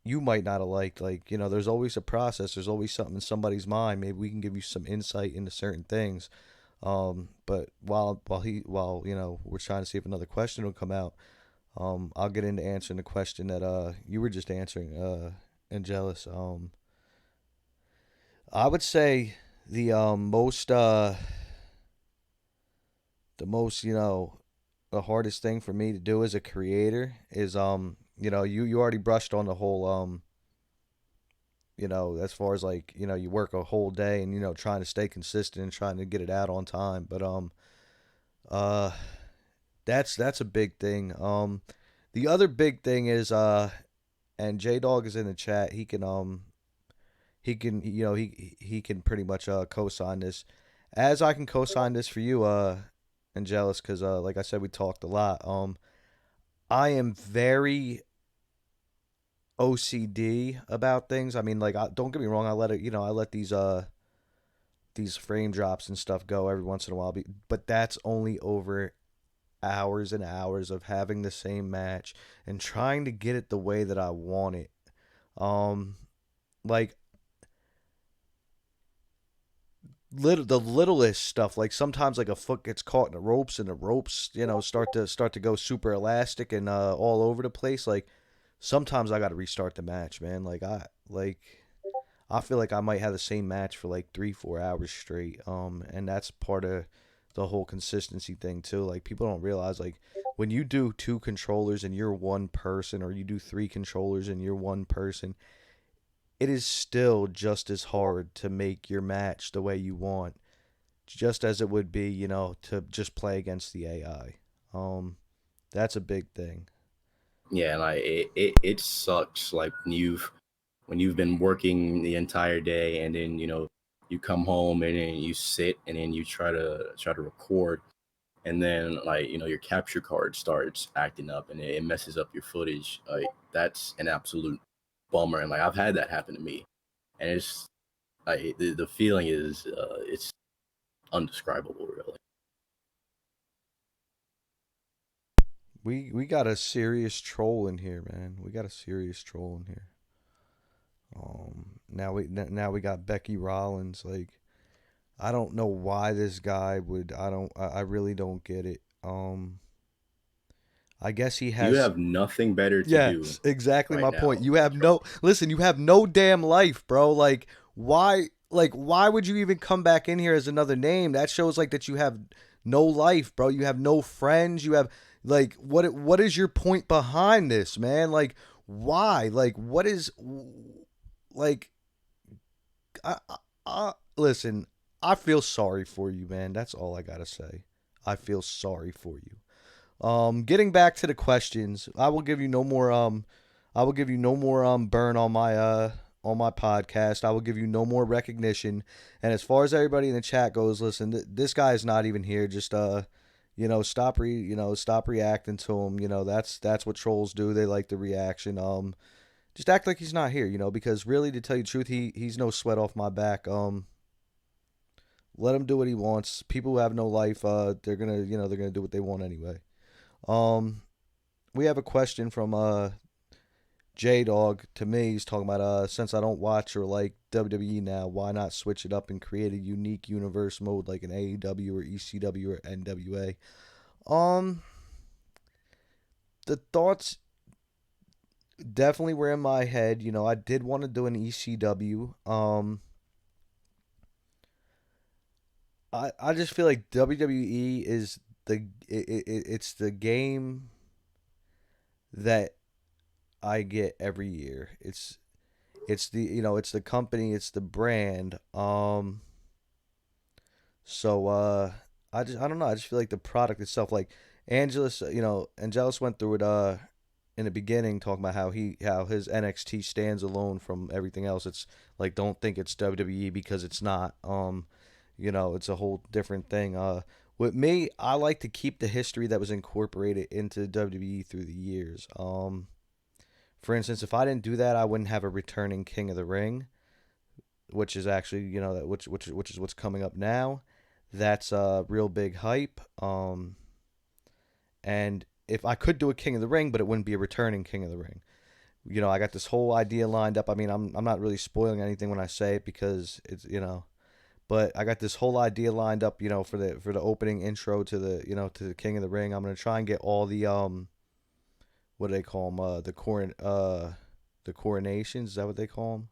D: you might not have liked. Like, there's always a process. There's always something in somebody's mind. Maybe we can give you some insight into certain things. But while we're trying to see if another question will come out. I'll get into answering the question that you were just answering, Angelus. I would say the most the hardest thing for me to do as a creator is you already brushed on the whole as far as like you work a whole day and trying to stay consistent and trying to get it out on time, but uh that's a big thing. The other big thing is and J Dog is in the chat. He can pretty much co-sign this, as I can co-sign this for you, Angelus, because like I said, we talked a lot. I am very OCD about things. I mean, like, don't get me wrong. I let these frame drops and stuff go every once in a while, but that's only over hours and hours of having the same match and trying to get it the way that I want it. Like, the littlest stuff, like sometimes like a foot gets caught in the ropes and the ropes start to go super elastic and all over the place. Like, sometimes I got to restart the match, man. I feel like I might have the same match for like 3-4 hours straight. And that's part of the whole consistency thing too. Like, people don't realize, like, when you do 2 controllers and you're one person, or you do 3 controllers and you're one person, it is still just as hard to make your match the way you want, just as it would be, to just play against the AI. That's a big thing.
A: Yeah, and it sucks, like when you've been working the entire day, and then you come home and then you sit and then you try to record, and then like your capture card starts acting up and it messes up your footage. Like, that's an absolute bummer, and like I've had that happen to me, and it's like the feeling is it's undescribable, really.
D: We got a serious troll in here, man. We got a serious troll in here. Now we got Becky Rollins. Like, I don't know why this guy would. I really don't get it. I guess he
A: You
D: has.
A: have nothing better to do
D: Yes, exactly
A: right
D: my
A: now.
D: point. You have no. Listen, you have no damn life, bro. Like, why? Like, why would you even come back in here as another name? That shows like that you have no life, bro. You have no friends. You have, like, what is your point behind this, man? Like, why? Like, what is, like, listen. I feel sorry for you, man. That's all I gotta say. I feel sorry for you. Getting back to the questions, I will give you no more burn on my podcast. I will give you no more recognition. And as far as everybody in the chat goes, listen, this guy is not even here. Just stop reacting to him. That's what trolls do. They like the reaction. Just act like he's not here, because really, to tell you the truth, he's no sweat off my back. Let him do what he wants. People who have no life, they're gonna do what they want anyway. Um, we have a question from J Dog to me. He's talking about since I don't watch or like WWE now, why not switch it up and create a unique universe mode like an AEW or ECW or NWA? Um, the thoughts definitely were in my head. I did want to do an ECW. I just feel like WWE is it's the game that I get every year. It's it's the company, it's the brand. So I don't know. I just feel like the product itself, like Angelus, Angelus went through it in the beginning, talking about how his NXT stands alone from everything else. It's like, don't think it's WWE because it's not. It's a whole different thing. With me, I like to keep the history that was incorporated into WWE through the years. For instance, if I didn't do that, I wouldn't have a returning King of the Ring, which is actually, which is what's coming up now. That's real big hype. And if I could do a King of the Ring, but it wouldn't be a returning King of the Ring. I got this whole idea lined up. I mean, I'm not really spoiling anything when I say it because it's, but I got this whole idea lined up, for the opening intro to the King of the Ring. I'm gonna try and get all the what do they call them? The coronations. Is that what they call them?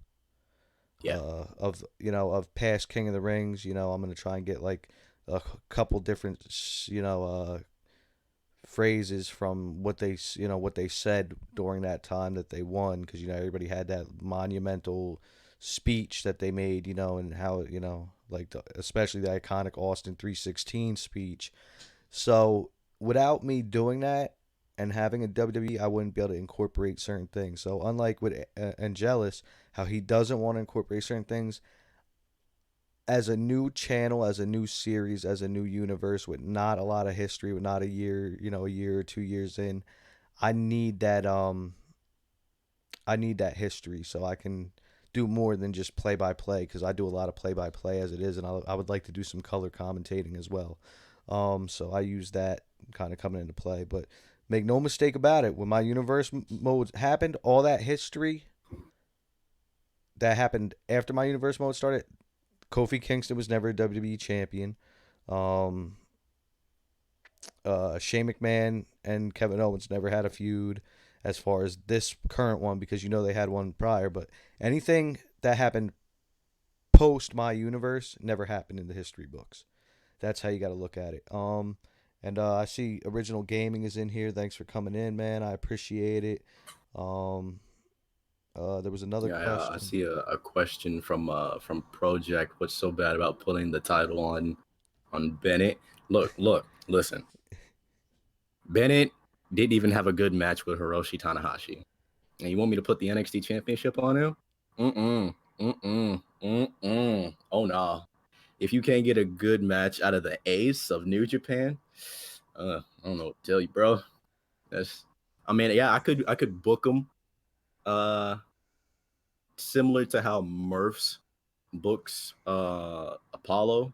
A: Yeah.
D: Of past King of the Rings. I'm gonna try and get like a couple different phrases from what they said during that time that they won, because everybody had that monumental speech that they made, and how like especially the iconic Austin 316 speech. So without me doing that and having a WWE, I wouldn't be able to incorporate certain things. So unlike with Angelus, how he doesn't want to incorporate certain things, as a new channel, as a new series, as a new universe with not a lot of history, with not a year, a year or 2 years in, I need that history so I can do more than just play by play, because I do a lot of play by play as it is, and I would like to do some color commentating as well. So I use that kind of coming into play. But make no mistake about it, when my universe mode happened, all that history that happened after my universe mode started, Kofi Kingston was never a WWE champion. Um, Shane McMahon and Kevin Owens never had a feud as far as this current one, because they had one prior. But anything that happened post my universe never happened in the history books. That's how you got to look at it. And I see Original Gaming is in here. Thanks for coming in, man. I appreciate it. There was another question.
A: I see a question from Project. What's so bad about putting the title on Bennett? Look, listen. Bennett didn't even have a good match with Hiroshi Tanahashi, and you want me to put the NXT Championship on him? Oh no! If you can't get a good match out of the Ace of New Japan, I don't know what to tell you, bro. Yeah, I could book him. Similar to how Murph's books Apollo,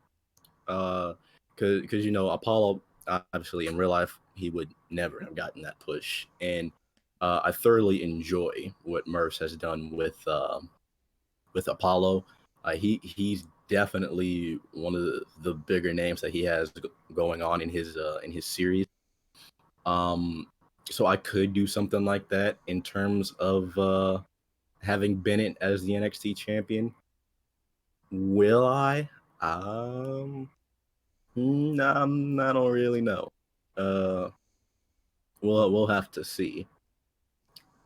A: because Apollo, obviously in real life he would never have gotten that push, and I thoroughly enjoy what Murph's has done with Apollo. He's definitely one of the bigger names that he has going on in his series. So I could do something like that in terms of having Bennett as the NXT champion. Will I? I don't really know. We'll have to see.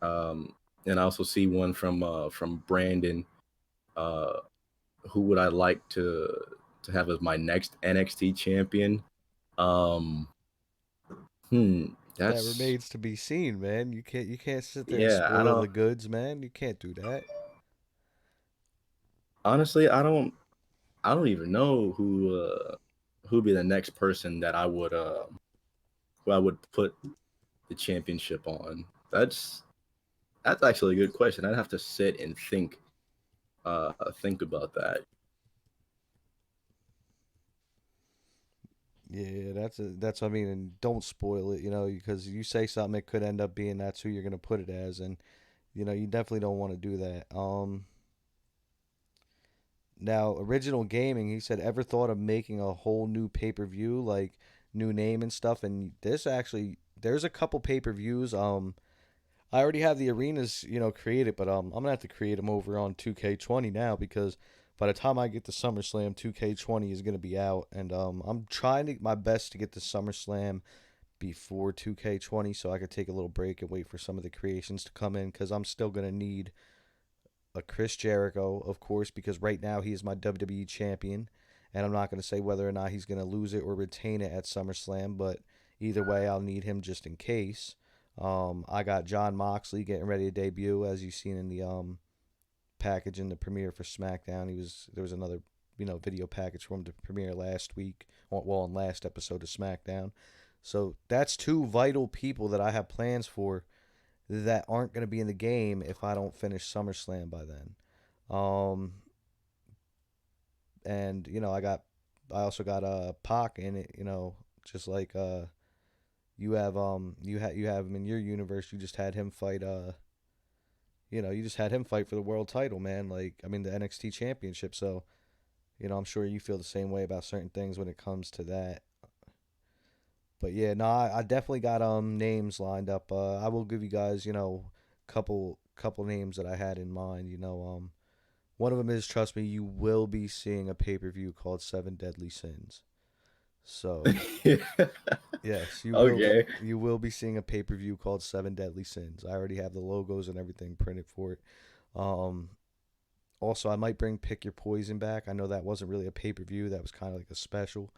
A: And I also see one from Brandon. Who would I like to to have as my next NXT champion. Um, hmm,
D: That
A: that's
D: remains to be seen, man. You can't sit there and
A: yeah. I
D: spoil the
A: don't
D: goods, man. You can't do that.
A: honestly. I don't even know who'd be the next person that who I would put the championship on. That's actually a good question. I'd have to sit and think about that.
D: Yeah, that's what I mean, and don't spoil it, because you say something, it could end up being that's who you're gonna put it as, and you definitely don't want to do that. Now, original gaming, he said, ever thought of making a whole new pay per view, like new name and stuff? And there's a couple pay per views. I already have the arenas, created, but I'm gonna have to create them over on 2K20 now because by the time I get to SummerSlam, 2K20 is gonna be out, and I'm trying to my best to get to SummerSlam before 2K20 so I could take a little break and wait for some of the creations to come in because I'm still gonna need a Chris Jericho, of course, because right now he is my WWE champion, and I'm not gonna say whether or not he's gonna lose it or retain it at SummerSlam, but either way, I'll need him just in case. I got John Moxley getting ready to debut, as you've seen in the package in the premiere for SmackDown. There was another video package for him to premiere last week, well, on last episode of SmackDown. So that's two vital people that I have plans for that aren't going to be in the game if I don't finish SummerSlam by then. Um, and I also got Pac in it. Just like you have him in your universe. You just had him fight for the world title, man. Like, I mean, the NXT championship. So, I'm sure you feel the same way about certain things when it comes to that. But yeah, no, I definitely got names lined up. I will give you guys, couple names that I had in mind. One of them is, trust me, you will be seeing a pay per view called Seven Deadly Sins. So yes,
A: Okay.
D: you will be seeing a pay per view called Seven Deadly Sins. I already have the logos and everything printed for it. Um, Also, I might bring Pick Your Poison back. I know that wasn't really a pay per view; that was kind of like a special.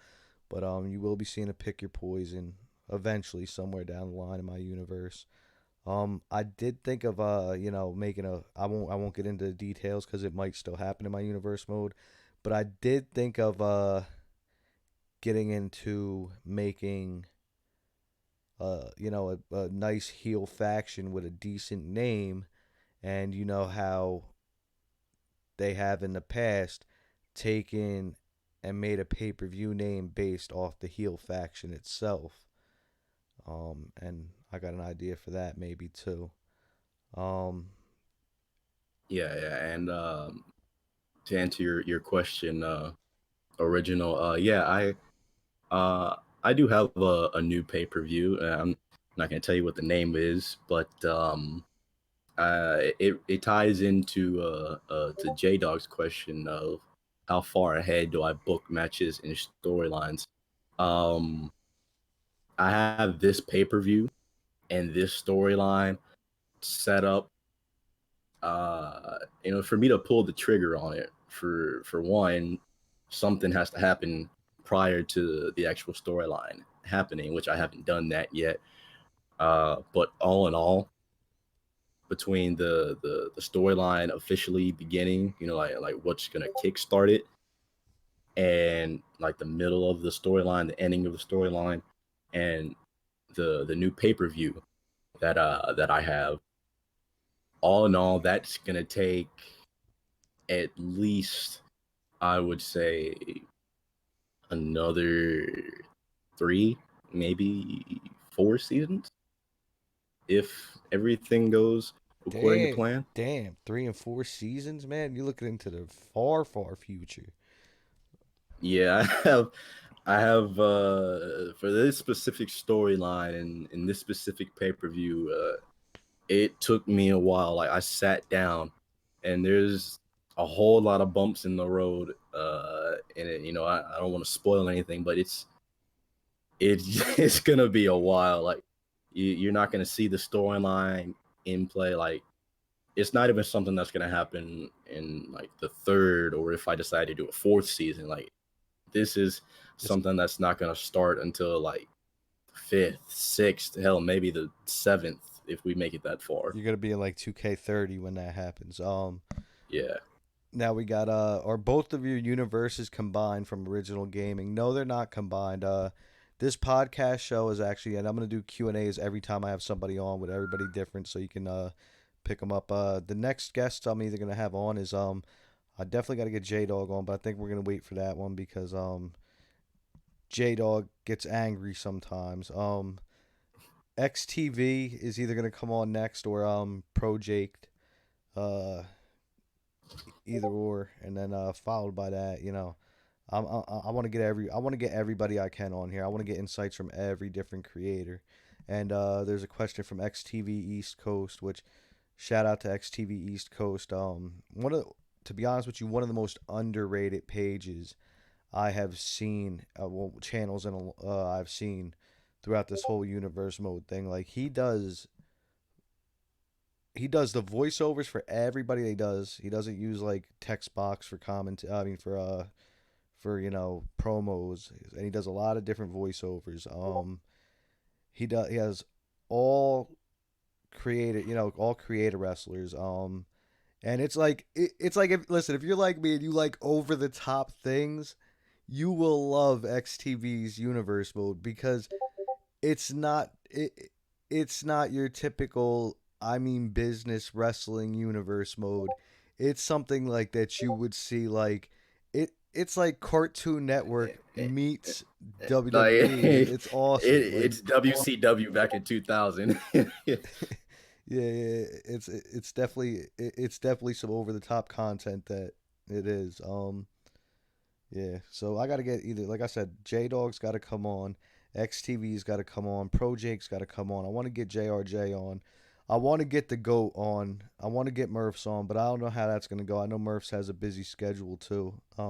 D: But you will be seeing a Pick Your Poison eventually somewhere down the line in my universe. I did think of making a. I won't get into the details because it might still happen in my universe mode, but I did think of getting into making a nice heel faction with a decent name, and you know how they have in the past taken and made a pay per view name based off the heel faction itself. And I got an idea for that maybe too. Um,
A: Yeah, yeah. And to answer your question, original, I do have a new pay per view. I'm not gonna tell you what the name is, but it ties into to J Dog's question of how far ahead do I book matches and storylines. Um, I have this pay per view and this storyline set up. For me to pull the trigger on it, for one, something has to happen prior to the actual storyline happening, which I haven't done that yet. But all in all, between the storyline officially beginning, like what's gonna kickstart it, and like the middle of the storyline, the ending of the storyline, and the new pay per view that I have. All in all, that's gonna take at least, I would say, another three, maybe 4 seasons if everything goes according to
D: damn,
A: plan.
D: damn, 3 and 4 seasons, man. You're looking into the far, far future.
A: Yeah, I have for this specific storyline and in this specific pay per view. It took me a while. Like I sat down, and there's a whole lot of bumps in the road. And I don't want to spoil anything, but it's gonna be a while. Like you're not gonna see the storyline in play. Like it's not even something that's gonna happen in like the third, or if I decide to do a fourth season. Like this is
D: It's
A: something that's not going to start until like fifth, sixth, hell, maybe the seventh if we make it that far.
D: you're gonna be in like 2K30 when that happens.
A: Yeah.
D: Now we got are both of your universes combined from original gaming? No, they're not combined. This podcast show is actually, and I'm gonna do Q&As every time I have somebody on with everybody different, so you can pick them up. The next guest I'm either gonna have on is I definitely got to get J Dog on, but I think we're gonna wait for that one because J Dog gets angry sometimes. XTV is either gonna come on next or Pro Jake. Uh, Either or, and then followed by that, I want to get everybody I can on here. I want to get insights from every different creator. And there's a question from XTV East Coast, which shout out to XTV East Coast. To be honest with you, one of the most underrated pages I have seen, channels and I've seen throughout this whole universe mode thing. Like he does the voiceovers for everybody he does. He doesn't use like text box for comment. I mean for promos, and he does a lot of different voiceovers. He has all all creator wrestlers. And it's like if you're like me and you like over the top things, you will love XTV's universe mode because it's not it's not your typical I mean business wrestling universe mode. It's something like that you would see like it's like Cartoon Network meets
A: Like
D: WWE. It's awesome. Like
A: it's WCW back in 2000.
D: yeah, it's definitely some over the top content that it is. Yeah, so I got to get either, like I said, J Dog's got to come on, XTV's got to come on, Pro Jake's got to come on. I want to get JRJ on. I want to get the GOAT on. I want to get Murphs on, but I don't know how that's going to go. I know Murphs has a busy schedule too. I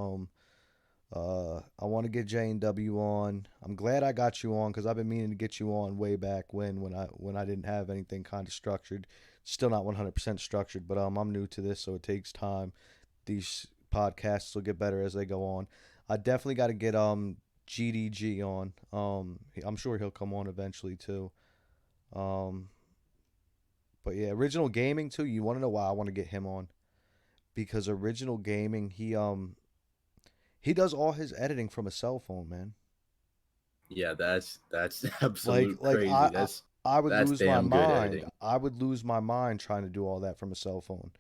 D: want to get J and W on. I'm glad I got you on because I've been meaning to get you on way back when I didn't have anything kind of structured. Still not 100% structured, but I'm new to this, so it takes time. These podcasts will get better as they go on. I definitely got to get GDG on. I'm sure he'll come on eventually too. Um, but yeah, original gaming too. You want to know why I want to get him on? Because original gaming, he does all his editing from a cell phone, man.
A: Yeah, that's
D: Like
A: absolute
D: like
A: crazy.
D: I would
A: That's
D: lose my
A: damn good
D: mind.
A: editing.
D: I would lose my mind trying to do all that from a cell phone.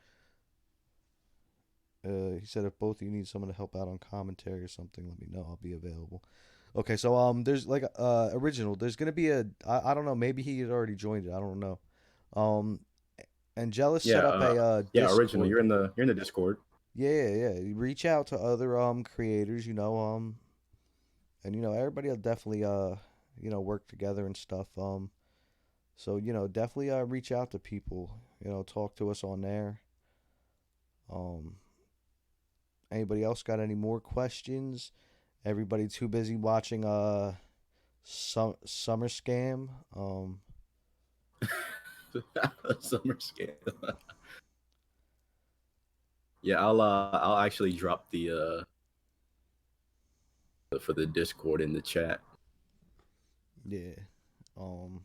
D: He said if both of you need someone to help out on commentary or something, let me know. I'll be available. Okay, so there's like original. There's gonna be I don't know. Maybe he had already joined it. I don't know. Um, Angelus
A: Yeah,
D: set up a
A: yeah, original.
D: Discord.
A: You're in the Discord.
D: Yeah, yeah. You reach out to other creators. And everybody will definitely work together and stuff. So definitely reach out to people. Talk to us on there. Um, Anybody else got any more questions? Everybody too busy watching Summer Scam.
A: Summer scale. Yeah, I'll actually drop the for the Discord in the chat.
D: Yeah. Um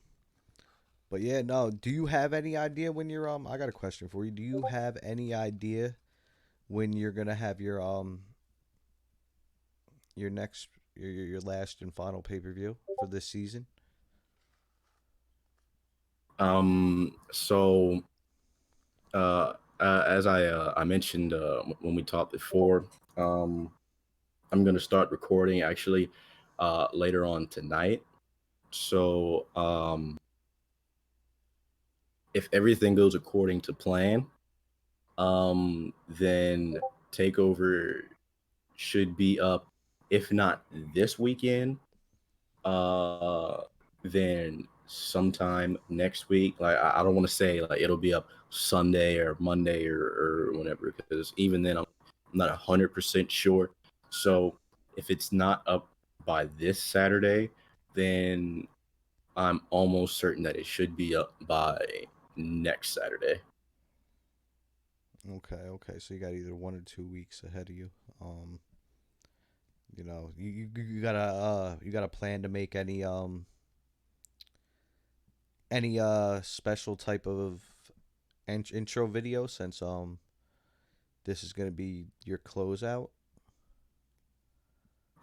D: but yeah, no, do you have any idea when you're I got a question for you. Do you have any idea when you're going to have your next your last and final pay-per-view for this season?
A: So as I mentioned when we talked before, um, I'm gonna start recording actually later on tonight. So if everything goes according to plan, then Takeover should be up, if not this weekend, uh, then sometime next week. Like I don't want to say like it'll be up Sunday or Monday or whenever, because even then I'm not 100% sure. So if it's not up by this Saturday, then I'm almost certain that it should be up by next Saturday.
D: Okay, okay. So you got either 1 or 2 weeks ahead of you. You know, you got a plan to make any special type of intro video since this is gonna be your closeout.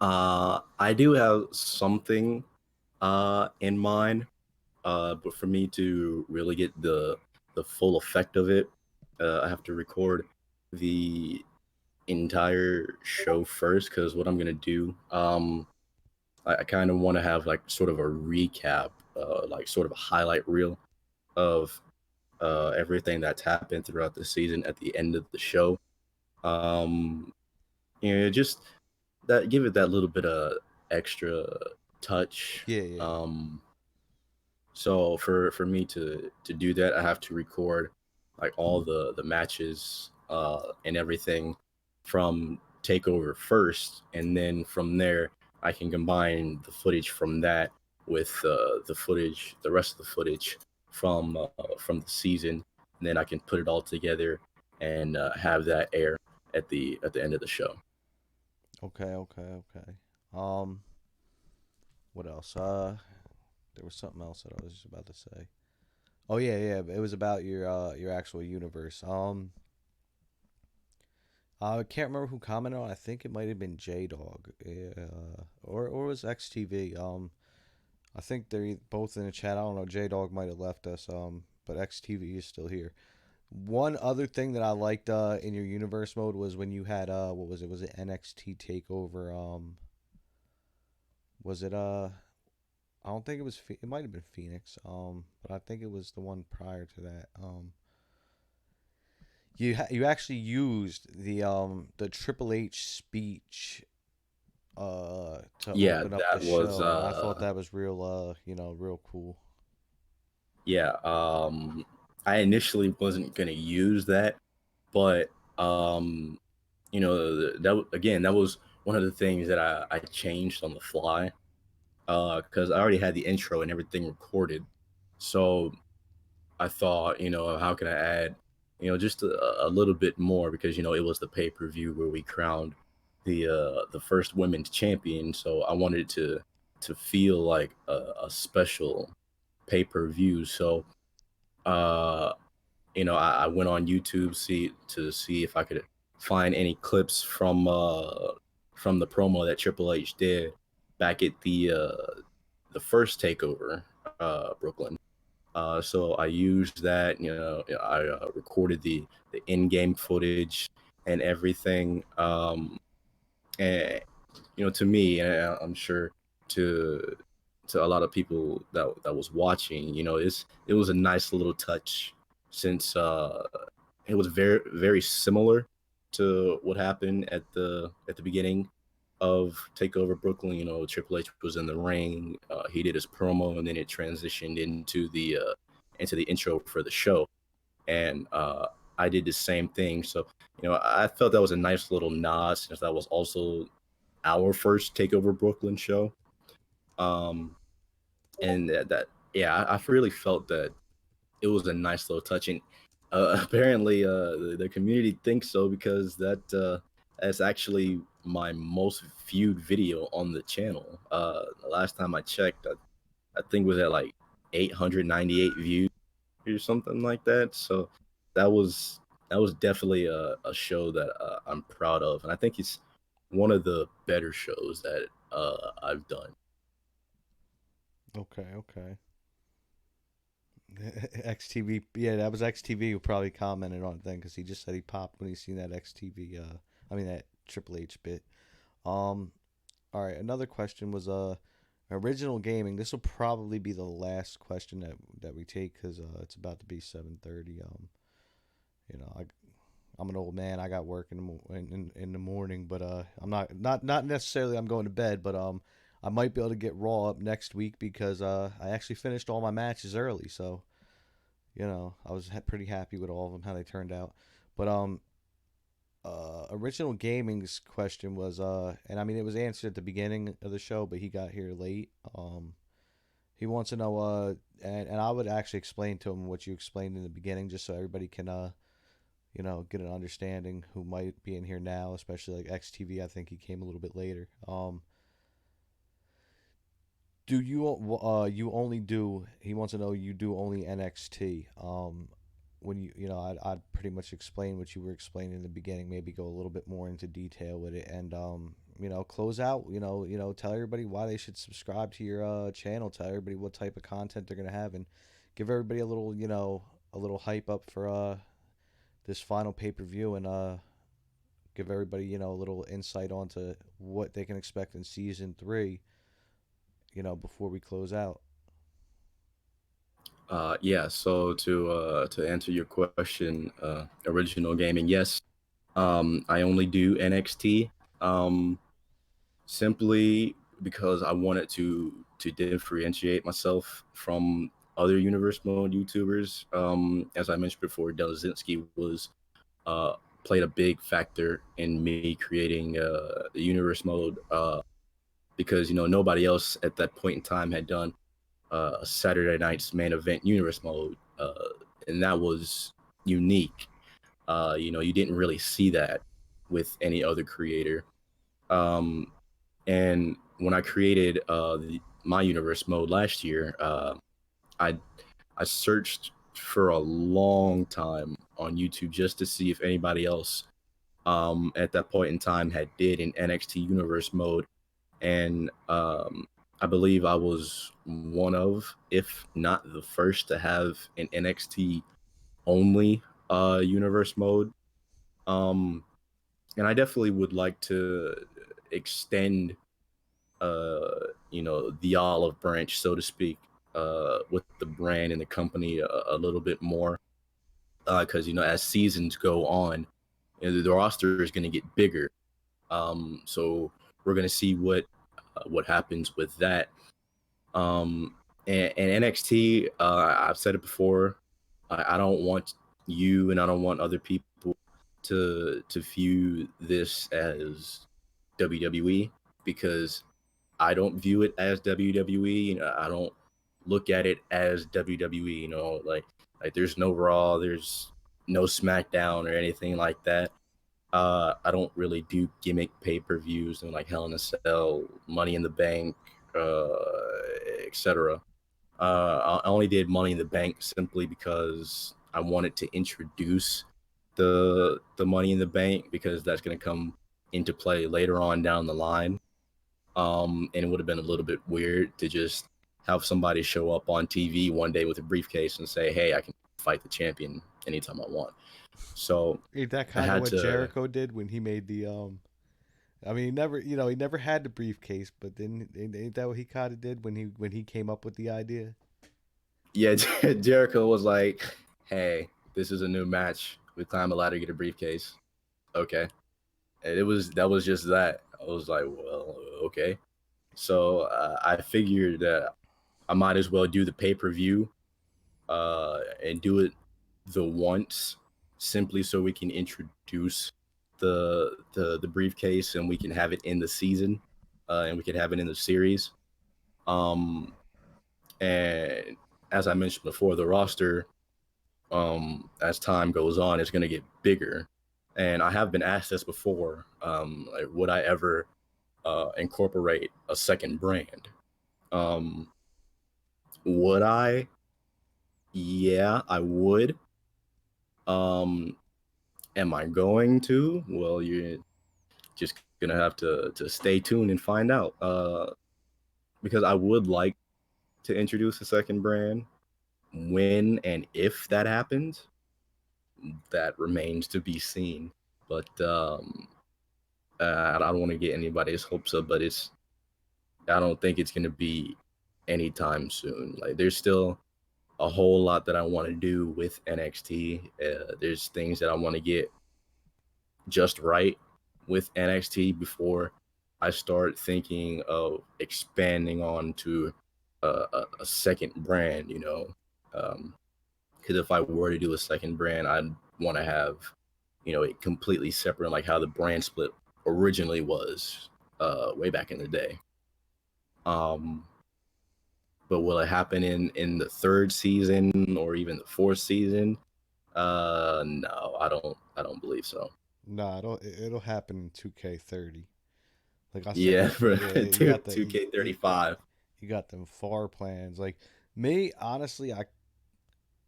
A: I do have something in mind, but for me to really get the full effect of it, I have to record the entire show first. Because what I'm gonna do, I kind of want to have like sort of a recap, like sort of a highlight reel of everything that's happened throughout the season at the end of the show. Um, just that give it that little bit of extra touch.
D: Yeah, yeah.
A: So for me to do that, I have to record like all the matches and everything from Takeover first, and then from there I can combine the footage from that with the rest of the footage from the season, and then I can put it all together and have that air at the end of the show.
D: Okay, okay, okay. What else? There was something else that I was just about to say. Oh yeah, yeah. It was about your actual universe. I can't remember who commented on. I think it might have been J Dog, or it was XTV. I think they're both in the chat. I don't know. J Dog might have left us. But XTV is still here. One other thing that I liked in your universe mode was when you had what was it? Was it NXT Takeover? Was it I don't think it was. It might have been Phoenix. But I think it was the one prior to that. You actually used the Triple H speech to
A: Yeah,
D: open up the
A: that was
D: show, and I thought that was real real cool.
A: yeah. I initially wasn't gonna use that, but again, that was one of the things that I changed on the fly, because I already had the intro and everything recorded. So I thought, how can I add, just a little bit more, because it was the pay-per-view where we crowned the first women's champion. So I wanted it to feel like a special pay-per-view. So uh I went on YouTube to see if I could find any clips from the promo that Triple H did back at the first takeover, Brooklyn. So I used that. I recorded the in-game footage and everything. And to me, and I'm sure to a lot of people that was watching, it was a nice little touch, since it was very very similar to what happened at the beginning of Takeover Brooklyn. Triple H was in the ring, he did his promo, and then it transitioned into the intro for the show, and I did the same thing. So I felt that was a nice little nod, since that was also our first Takeover Brooklyn show. Um, and yeah, I really felt that it was a nice little touch. And apparently, the community thinks so, because that's actually my most viewed video on the channel. The last time I checked, I think it was at like 898 views or something like that. So that was that was definitely a show that I'm proud of, and I think it's one of the better shows that I've done.
D: Okay, okay. XTV, yeah, that was XTV who probably commented on it then because he just said he popped when he seen that XTV. I mean that Triple H bit. Um, all right. Another question was original gaming. This will probably be the last question that we take because it's about to be 7:30. You know, I'm an old man. I got work in the morning, but I'm not necessarily I'm going to bed, but I might be able to get Raw up next week because I actually finished all my matches early, so I was pretty happy with all of them how they turned out. But original gaming's question was and I mean it was answered at the beginning of the show, but he got here late. He wants to know and I would actually explain to him what you explained in the beginning just so everybody can get an understanding who might be in here now, especially like XTV. I think he came a little bit later. Do you you only do? He wants to know you do only NXT. When I'd pretty much explain what you were explaining in the beginning. Maybe go a little bit more into detail with it, and close out. Tell everybody why they should subscribe to your channel. Tell everybody what type of content they're gonna have, and give everybody a little hype up for this final pay per view, and give everybody a little insight onto what they can expect in season 3. Before we close out.
A: Yeah, so to answer your question, original gaming, yes. I only do NXT. Um, Simply because I wanted to differentiate myself from other universe mode YouTubers. As I mentioned before, Delazinski was uh played a big factor in me creating the universe mode, because nobody else at that point in time had done a Saturday night's main event universe mode, and that was unique. You didn't really see that with any other creator. Um, and when I created my universe mode last year, I I searched for a long time on YouTube just to see if anybody else at that point in time had did an NXT universe mode, and I believe I was one of, if not the first, to have an NXT only universe mode. Um, and I definitely would like to extend, the olive branch, so to speak, with the brand and the company a little bit more, because as seasons go on, the roster is going to get bigger. So we're going to see what happens with that. Um, and NXT, I've said it before, I don't want you and I don't want other people to view this as WWE, because I don't view it as WWE. I don't look at it as WWE. Like there's no Raw, there's no SmackDown or anything like that. I don't really do gimmick pay-per-views and like Hell in a Cell, Money in the Bank, etc. I only did Money in the Bank simply because I wanted to introduce the Money in the Bank, because that's going to come into play later on down the line. And it would have been a little bit weird to just have somebody show up on TV one day with a briefcase and say, "Hey, I can fight the champion anytime I want." So
D: Ain't that
A: I
D: kind of
A: had
D: what
A: to.
D: Jericho did when he made the I mean, he never had the briefcase, but then ain't that what he kind of did when he came up with the idea?
A: Yeah, Jericho was like, "Hey, this is a new match. We climb a ladder, get a briefcase." Okay, and that was just that. I was like, "Well, okay." So I figured that I might as well do the pay-per-view, and do it the once, simply so we can introduce the briefcase and we can have it in the season, and we can have it in the series. Um, and as I mentioned before, the roster, as time goes on, is going to get bigger. And I have been asked this before, like, would I ever incorporate a second brand? Um, would I? Yeah, I would. Um, am I going to? Well, you're just gonna have to stay tuned and find out. Because I would like to introduce a second brand. When and if that happens, that remains to be seen. But I don't want to get anybody's hopes up, but I don't think it's gonna be anytime soon. Like there's still a whole lot that I want to do with NXT. There's things that I want to get just right with NXT before I start thinking of expanding on to a second brand. Because if I were to do a second brand, I'd want to have it completely separate, like how the brand split originally was way back in the day. Um, but will it happen in the third season or even the fourth season? No, I don't believe so.
D: Nah, it'll happen in 2K30. Like I said,
A: Yeah, bro.
D: yeah,
A: Two K 35.
D: you got them far plans. Like me, honestly,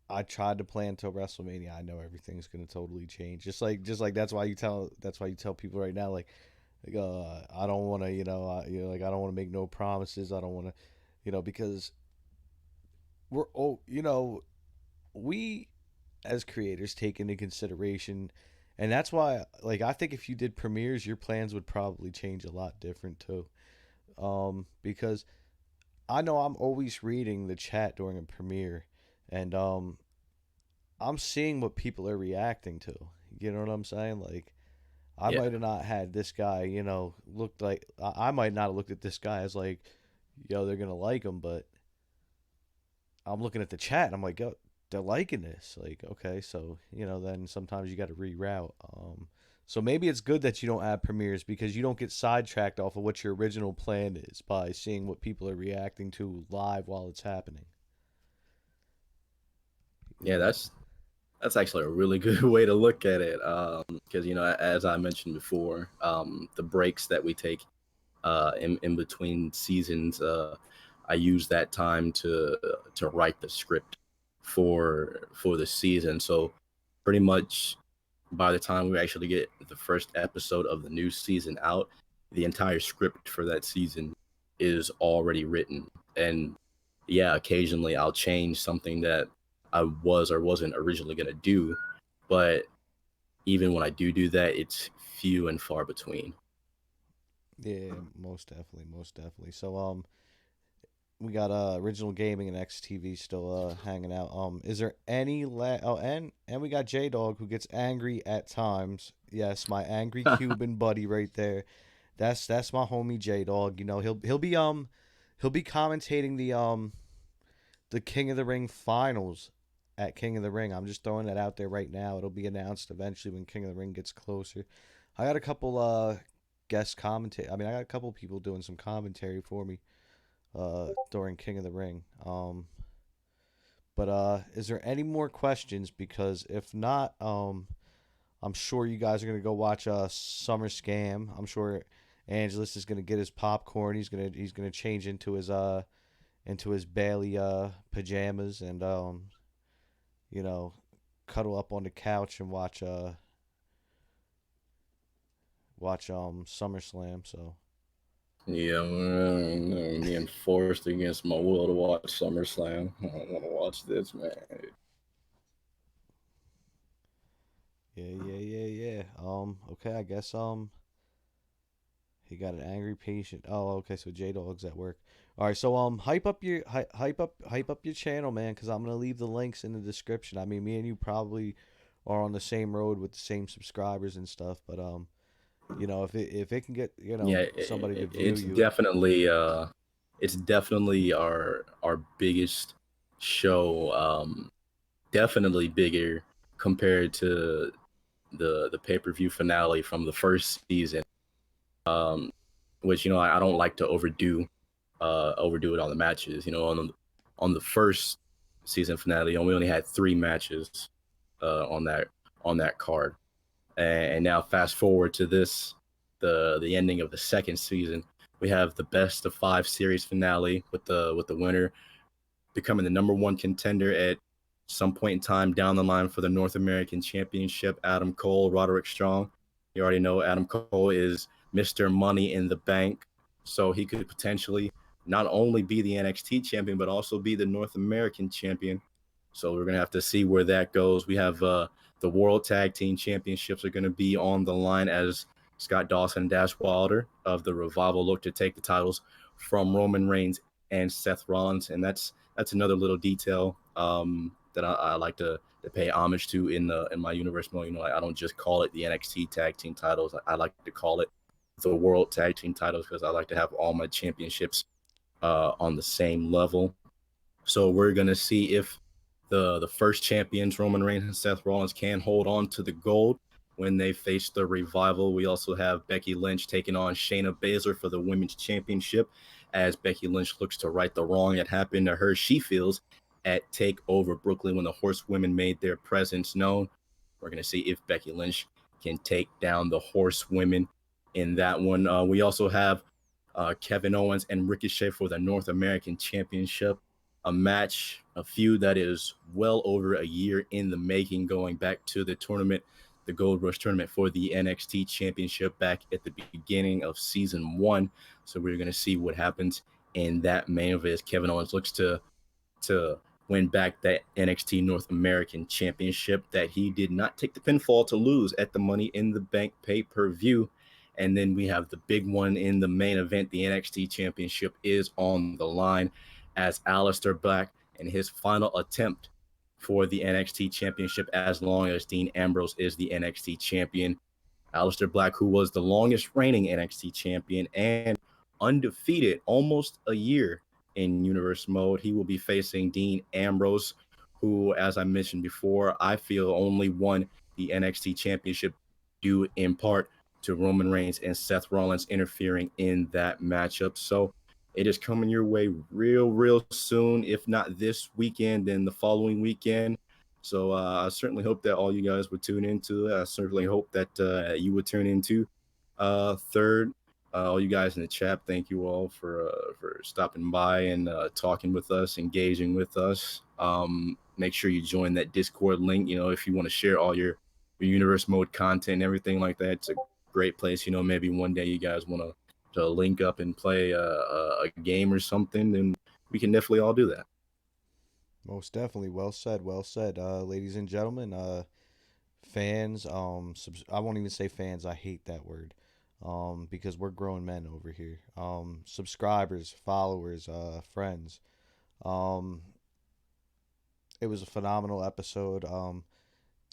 D: I tried to plan until WrestleMania. I know everything's gonna totally change. Just like that's why you tell people right now I don't want to like I don't want to make no promises. I don't want to because we're we as creators take into consideration, and that's why like I think if you did premieres, your plans would probably change a lot different too. Because I know I'm always reading the chat during a premiere, and I'm seeing what people are reacting to. You know what I'm saying? Like I
A: Yeah.
D: might have not had this guy, looked like I might not have looked at this guy as like, yo, they're gonna like him, but I'm looking at the chat and I'm like, yo, they're liking this. Like, okay, so then sometimes you got to reroute. So maybe it's good that you don't add premieres because you don't get sidetracked off of what your original plan is by seeing what people are reacting to live while it's happening. You
A: Yeah,
D: know?
A: that's actually a really good way to look at it. Because as I mentioned before, the breaks that we take in between seasons, I use that time to write the script for the season. So pretty much by the time we actually get the first episode of the new season out, the entire script for that season is already written. And yeah, occasionally I'll change something that I was or wasn't originally going to do. But even when I do that, it's few and far between.
D: Yeah, most definitely, most definitely. So we got original gaming and XTV still hanging out. Is there any and we got J Dog who gets angry at times. Yes, my angry Cuban buddy right there. That's my homie J Dog. He'll be commentating the King of the Ring finals at King of the Ring. I'm just throwing that out there right now. It'll be announced eventually when King of the Ring gets closer. I got a couple guest commentate. I mean, I got a couple people doing some commentary for me during King of the Ring. But is there any more questions? Because if not, I'm sure you guys are gonna go watch Summer Scam. I'm sure Angelus is gonna get his popcorn. He's gonna change into his Bailey pajamas and you know cuddle up on the couch and watch SummerSlam. So
A: Yeah, I'm being forced against my will to watch SummerSlam. I don't want to watch this, man.
D: yeah. Okay, I guess he got an angry patient. Oh, okay. So J Dog's at work. All right. So hype up your channel, man, because I'm gonna leave the links in the description. I mean, me and you probably are on the same road with the same subscribers and stuff. But if it can get
A: Yeah,
D: somebody to view you,
A: it's definitely our biggest show. Definitely bigger compared to the pay-per-view finale from the first season. Which I don't like to overdo it on the matches. On the first season finale, we only had 3 matches on that card. And now fast forward to the ending of the second season, we have the best of 5 series finale with the winner becoming the number 1 contender at some point in time down the line for the North American Championship. Adam Cole, Roderick Strong. You already know Adam Cole is Mr. Money in the Bank, so he could potentially not only be the NXT champion but also be the North American champion. So we're gonna have to see where that goes. We have the World Tag Team Championships are gonna be on the line as Scott Dawson and Dash Wilder of the Revival look to take the titles from Roman Reigns and Seth Rollins, and that's another little detail that I like to pay homage to in my universe mode. I don't just call it the NXT Tag Team titles. I like to call it the World Tag Team titles because I like to have all my championships on the same level. So we're gonna see if the first champions Roman Reigns and Seth Rollins can hold on to the gold when they face the Revival. We also have Becky Lynch taking on Shayna Baszler for the Women's Championship as Becky Lynch looks to right the wrong that happened to her, she feels, at TakeOver Brooklyn when the Horsewomen made their presence known. We're going to see if Becky Lynch can take down the Horsewomen in that one. We also have Kevin Owens and Ricochet for the North American Championship, a feud that is well over a year in the making, going back to the tournament, the Gold Rush tournament for the NXT Championship back at the beginning of season 1. So we're going to see what happens in that main event as Kevin Owens looks to win back that NXT North American Championship that he did not take the pinfall to lose at the Money in the Bank pay-per-view. And then we have the big one in the main event. The NXT Championship is on the line as Aleister Black in his final attempt for the NXT Championship as long as Dean Ambrose is the NXT Champion. Aleister Black, who was the longest reigning NXT Champion and undefeated almost a year in Universe Mode, he will be facing Dean Ambrose, who, as I mentioned before, I feel only won the NXT Championship due in part to Roman Reigns and Seth Rollins interfering in that matchup. So it is coming your way real soon. If not this weekend, then the following weekend. So I certainly hope that all you guys would tune into it. I certainly hope that you would turn into third. All you guys in the chat, thank you all for stopping by and talking with us, engaging with us. Make sure you join that Discord link. If you want to share all your Universe Mode content and everything like that, it's a great place. Maybe one day you guys want to link up and play a game or something, then we can definitely all do that.
D: Most definitely. Well said. Well said. Ladies and gentlemen, fans, I won't even say fans. I hate that word. Because we're grown men over here. Subscribers, followers, friends. It was a phenomenal episode.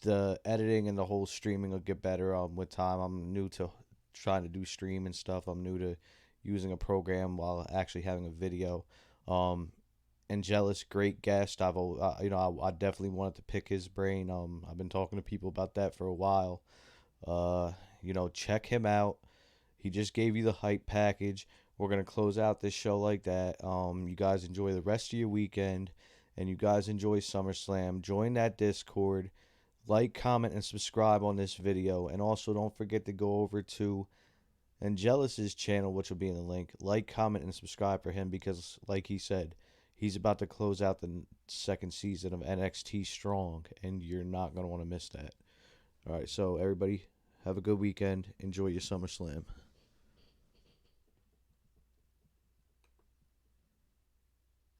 D: The editing and the whole streaming will get better with time. I'm new to trying to do stream and stuff. I'm new to using a program while actually having a video. Angelus, great guest. I definitely wanted to pick his brain. I've been talking to people about that for a while. Check him out. He just gave you the hype package. We're going to close out this show like that. You guys enjoy the rest of your weekend, and you guys enjoy SummerSlam. Join that Discord. Like, comment, and subscribe on this video. And also, don't forget to go over to Angelus's channel, which will be in the link. Like, comment, and subscribe for him because, like he said, he's about to close out the second season of NXT Strong, and you're not going to want to miss that. All right, so everybody, have a good weekend. Enjoy your SummerSlam.